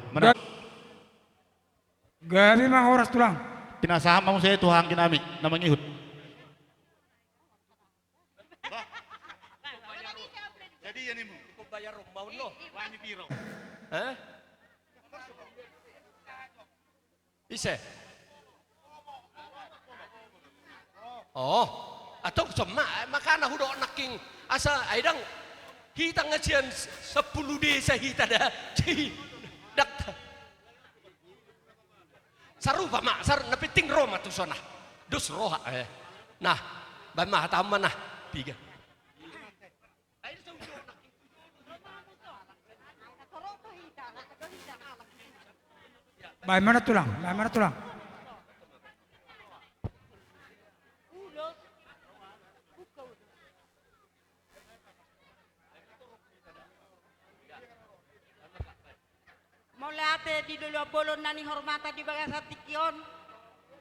Gabi mang oras tulang. pinasaham mo sa ito hangin nami na mangihut jadi yan mo bayar rumah lo wani biro ise oh atau cuma makana hudo naking asa aidang hitang ngajian 10 desa hita dah dak sarupa mak sar napiting roma tu sona dus roha nah bama taman nah tiga Bagaimana tulang? Bagaimana tulang? Mulai ate di dulu bolon nani hormata di bagasa tikion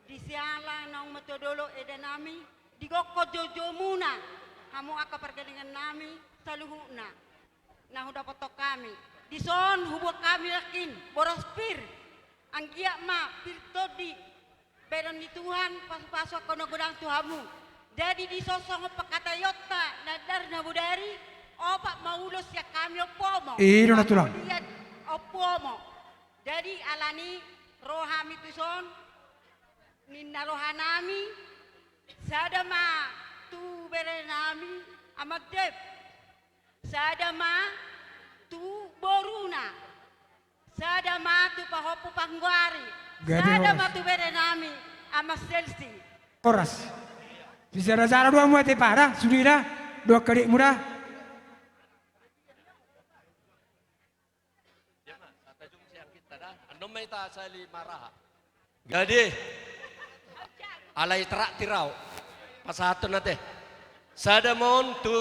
di siala nong metodolo edenami di goko jojo muna kamu aka pergelingan nami saluhuna nah udah foto kami di son hubung kami yakin boros pir anggia ma pirtodi beron di Tuhan pas-paso kono godang Tuhamu jadi di sosong pekata yota nadar nabudari opak maulus ya kami opomo Iyo na tulang. opomo jadi alani rohami tuson ninna rohanami sadama tu berenami amat dep sadama tu boruna sadama tu pahopu pangguari sadama tu berenami amas selsi Oras. Bisa razara dua muat para sudira dua kali muda. jadi alai terak tirau pasatun nate sadamon tu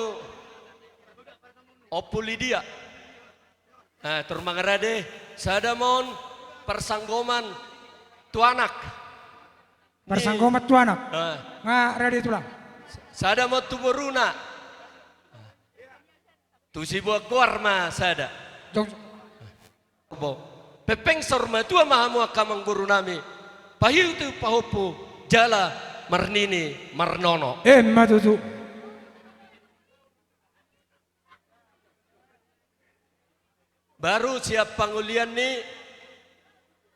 opulidia turmangarade sadamon persanggoman tuanak Persanggomat tu anak. Nga ready tulang. sadamon tu boruna tu si buat gorma sada pepeng sorma tua mahamu akamang guru nami pahiu tu pahopu jala marnini marnono Matutu. baru siap pangulian ni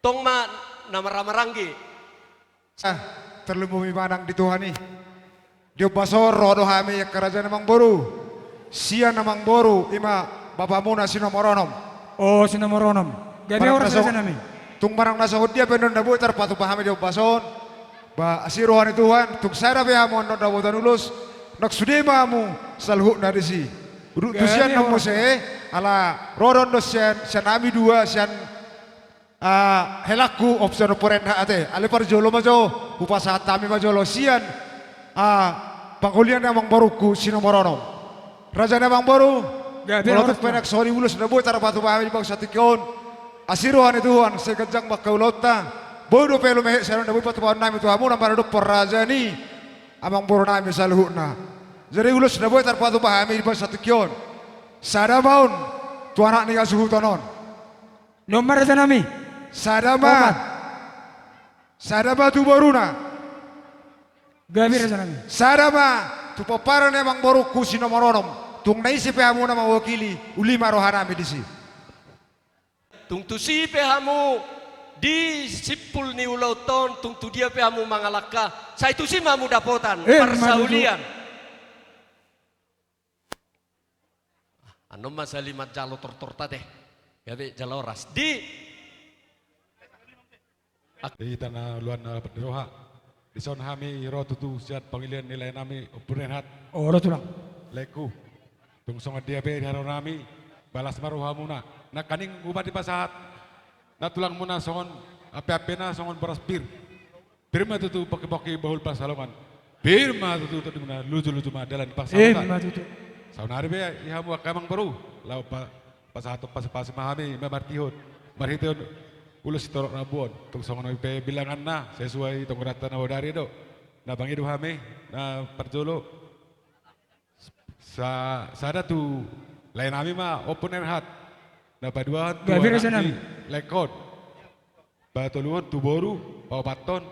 Tong ma nama ramaranggi. Terlebih manang di Tuhan nih. Dia basor rodo hami kerajaan namang boru. Sia namang boru ima bapamu nasi nomoronom. Oh sinamoronom. Gabi Barang orang nasa- sa nami. Tung barang nasa dia penon dabu terpatu pahami dia bason. Ba asiruhan Tuhan tung sada be amon no dabu tanulus. Nak sude mamu salhu narisi. Tusian namo se ala roron do sian nami dua sian helaku option poren ate ale par jolo majo upasa tami majolo sian pangkulian namang baruku sinomoronom. Raja namang baru Gabi kalau orang penak sorry ulus dabu terpatu pahami bang satikon. Asiruhan Tuhan sekejang bakaulota bodo pelu mehek sarang dabu patu paham nami Tuhamu nampak duk raja ni amang boru nami salhuna. Jadi ulus dabu terpatu pahami bang satikon. Sada maun tuanak ni kasuhu tonon. Nomor sa nami. Sadama Sadama tu boruna. Gabi sa nami. Sadama tu paparan emang baru kusi nomoronom. Tung naisi pehamu nama wakili ulima rohanami disi. Tung tu si pehamu di sipul ni ulauton tung tu dia pehamu mangalaka. Saya tu si mamu dapotan persaulian. Anu masalimat jalo tortorta deh. Gabe jaloras di tanah luar Roha. Di son kami rotutu siat pangilian nilai nami upurenhat Oh lo tulang. leku. Tung songat dia be haro nami balas maruha muna. Na kaning ubah di pasahat. Na tulang muna songon ape-ape na songon beras bir. Pirma tutu pake-pake bahul pasalongan. Pirma tutu tutu muna lucu-lucu madalan pasalongan. Matutu. Saunari be ihamu akamang baru. Lau pasahat pas-pas mahami memartihon. Marhitihon ulus torok rabuan tung songon pe bilangan na sesuai tong rata na wadari do na bangi duhame na parjolo sada tu lain nami ma open air hat na paduan tu Gabi rasa anak nami. di lekot batoluan tu boru pau paton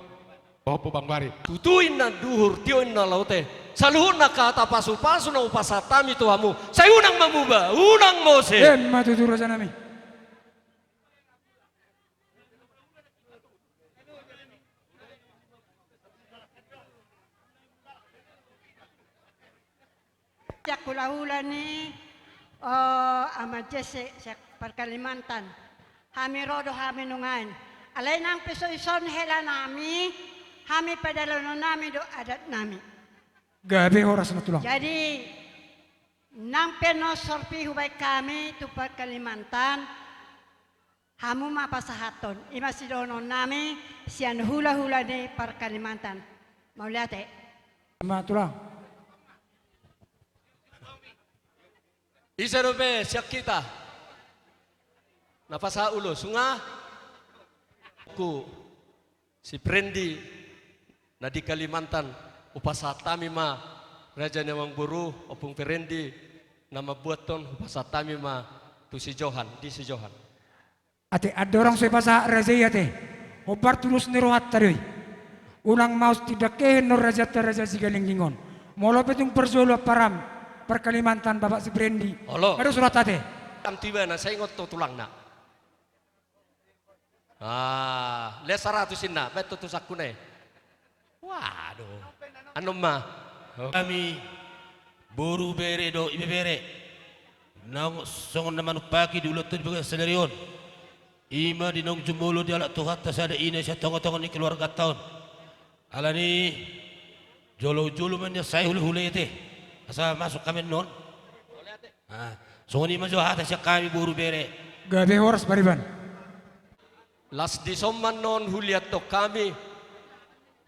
pau pangbari tutuin na duhur tioin na laute. Saluhun na kata pasu-pasu na upasatami tuhamu. Saya unang mamuba, unang mose. Matutu sa nami. Jak hula-hula ni ama Jesse sa Kalimantan. Hami rodo hami nungain. Alay nang piso ison hela nami, hami padalono nami do adat nami. Gabi oras na tulang. Jadi nang penosorpi hubay kami tu Kalimantan, hamu mapasahaton. Ima sidono nami sian hula-hula ni Kalimantan. Mau lihat Tulang. Isa robe siyak kita. Napasa ulo sunga. Ku si Prendi na di Kalimantan upasatami ma raja namang buru opung Prendi na mabuaton upasatami ma tu si Johan di si Johan. Ate ada orang saya bahasa raja ya teh. Obar tulus nirohat tadi. Unang maus tidak kehen no raja si galinggingon. Molo petung perjolo param. Perkalimantan Bapak si Brendi. Halo. Ada surat ate. Am tiba na saya ngot tulang na. Les 100 na, betul tu sakune. Waduh. Anu mah. Kami buru bere do ibe bere. Nang songon naman pagi dulu tu juga selerion. Ima di nong jumolo di alat tuhat tas ada ini saya tonggo-tonggo ni keluarga tahun. Ala ni jolo-jolo man ya saya hulu-hulu itu. Asa masuk kami non. Songon ima jo hata siya kami buru bere. Gabi horas bariban. Las di somman non huliat to kami.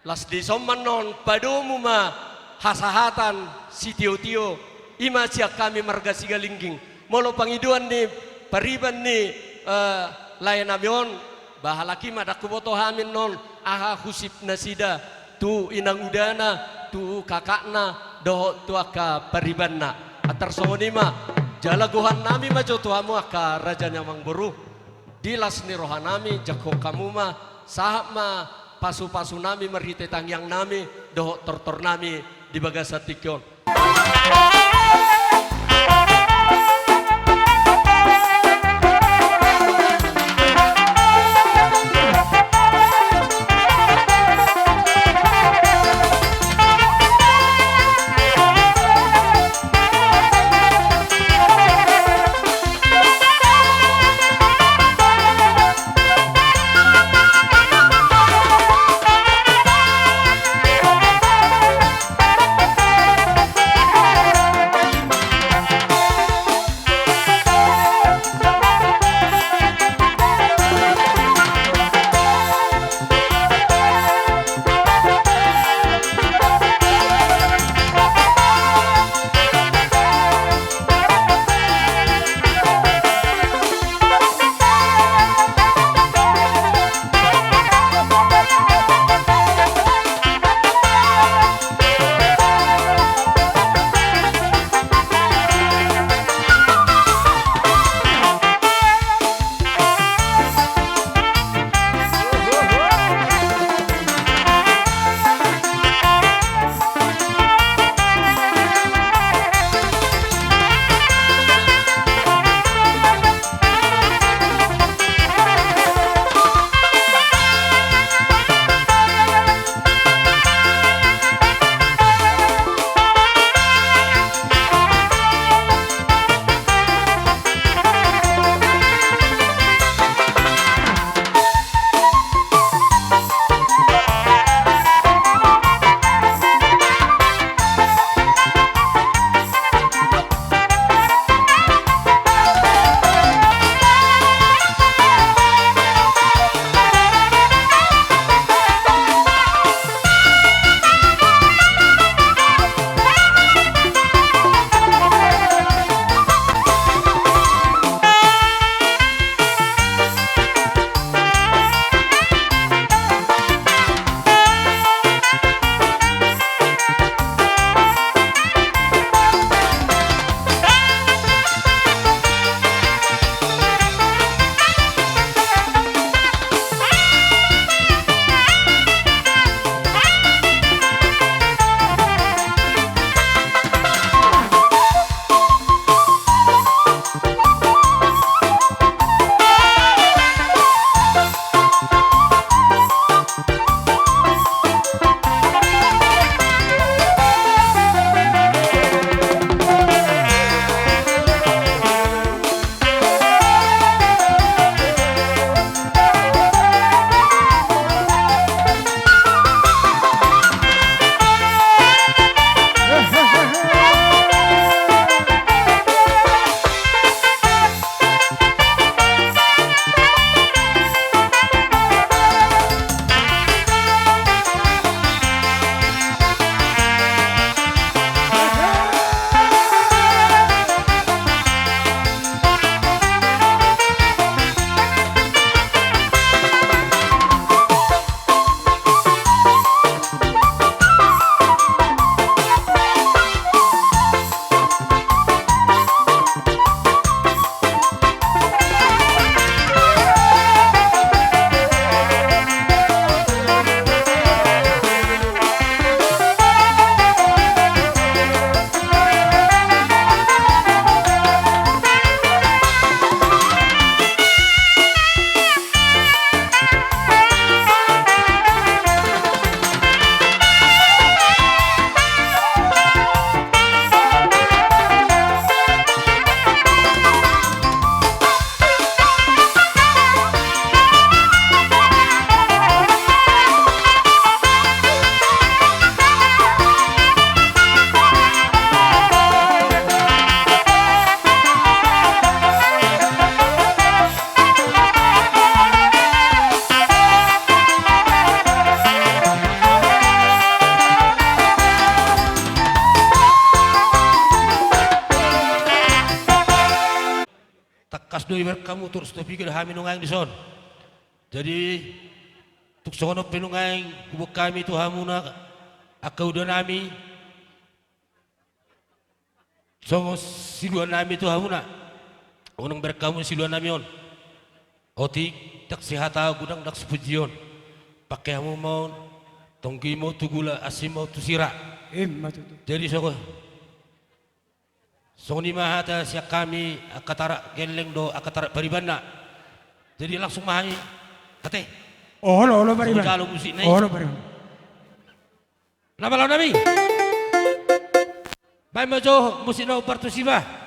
Las di somman non padomu ma hasahatan si tio-tio. Ima siya kami marga sigalingging. Molo pangiduan ni pariban ni layan namion. Bahalaki madakuboto hamin non. Aha husip nasida. Tu inang udana. Tu kakakna. Doho tu aka pariban na. Atar songonima. Jalaguhan nami majo tuhamu aka raja nyamang buru. Dilas ni rohanami jako kamu ma sahab ma pasu-pasu nami merhite tangyang nami doho tortor nami di bagasa tikyon. doi kamu terus topi ke kami nungang di son. Jadi tuk songo penungang kubuk kami tu hamuna akau udah nami songo siluan nami tu hamuna unang berkamu siluan nami on otik tak sihata gudang dak sepujion pakai hamu mau tonggi mau tu gula asim mau tu sirah jadi songo ni mahata siak kami akatara geleng do akatara paribana jadi langsung mahi kate oh lo paribana kalau musik naik oh lo paribana nama lawan nami baik majo musik no partusiba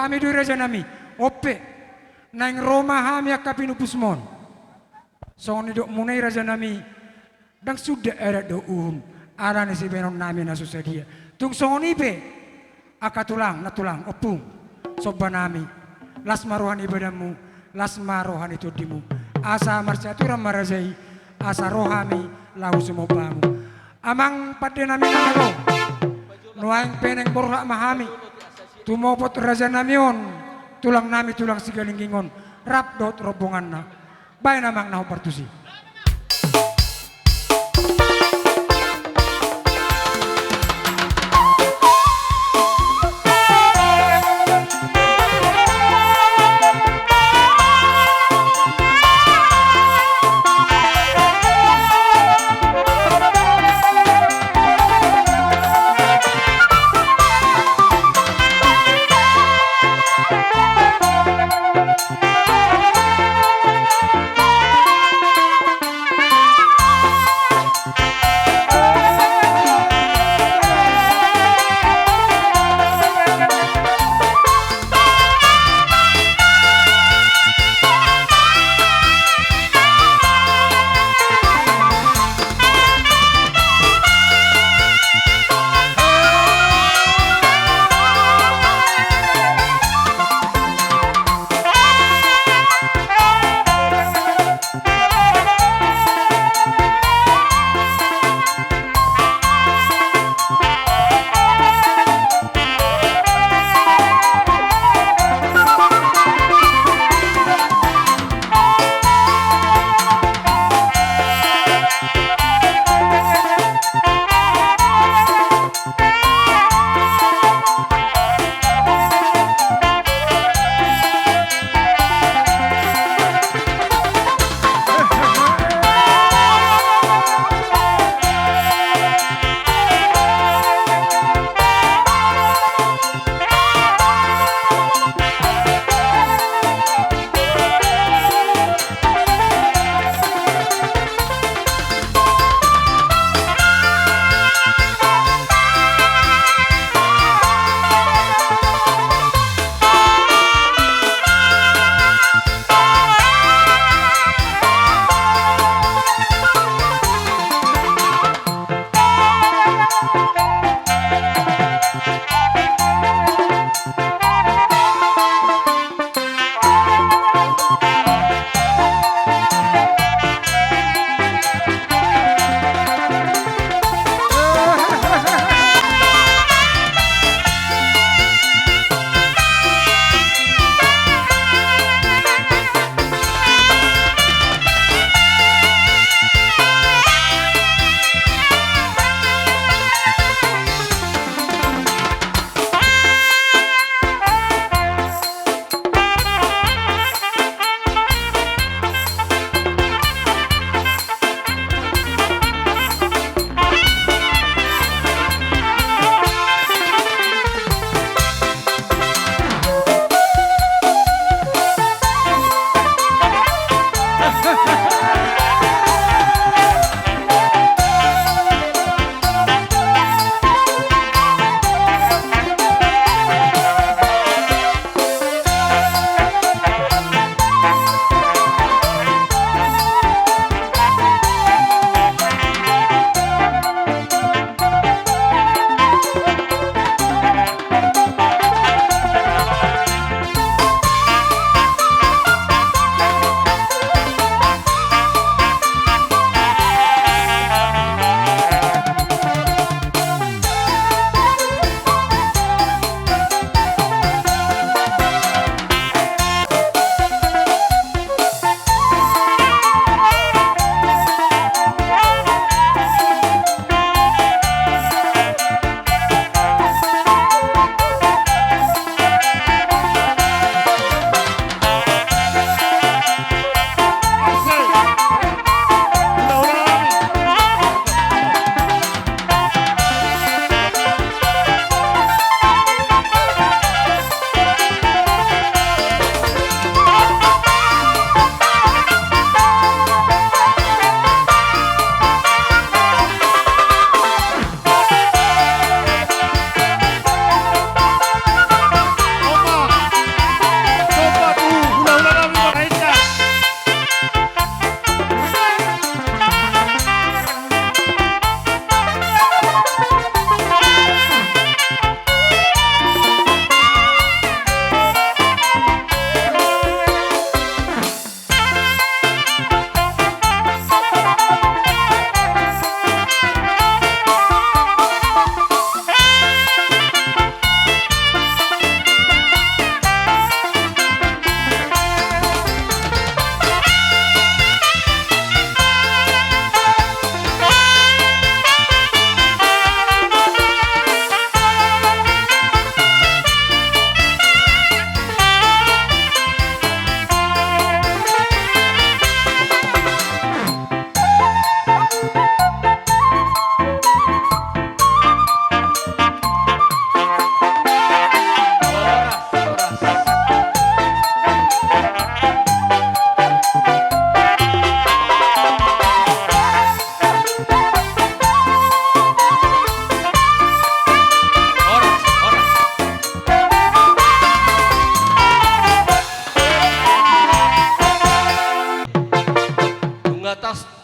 pami du raja nami ope nang Roma hami akapinu pusmon soni dok munai raja nami dang sudah era do arane si benon nami na susadia Tung songonibe akatulang natulang opung soba nami las maruhan ibadamu las maruhan itu dimu asa marsiaturan marazai asa rohami lau sumobamu amang pada nami nangalo nuaing peneng borha mahami tumopot raja namion tulang nami tulang sigalinggingon rap dot robongan na bay namang naho partusi.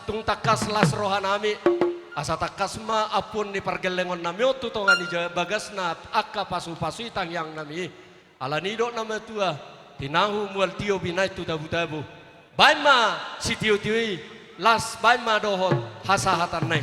tung takas las rohanami asa takas ma apun ni pargelengon nami otu tongan ni bagasna akka pasu-pasu itang yang nami alanido nama tua tinahu mual tio binai tu tabu-tabu baima si tio-tioi las baima dohon hasahatan nai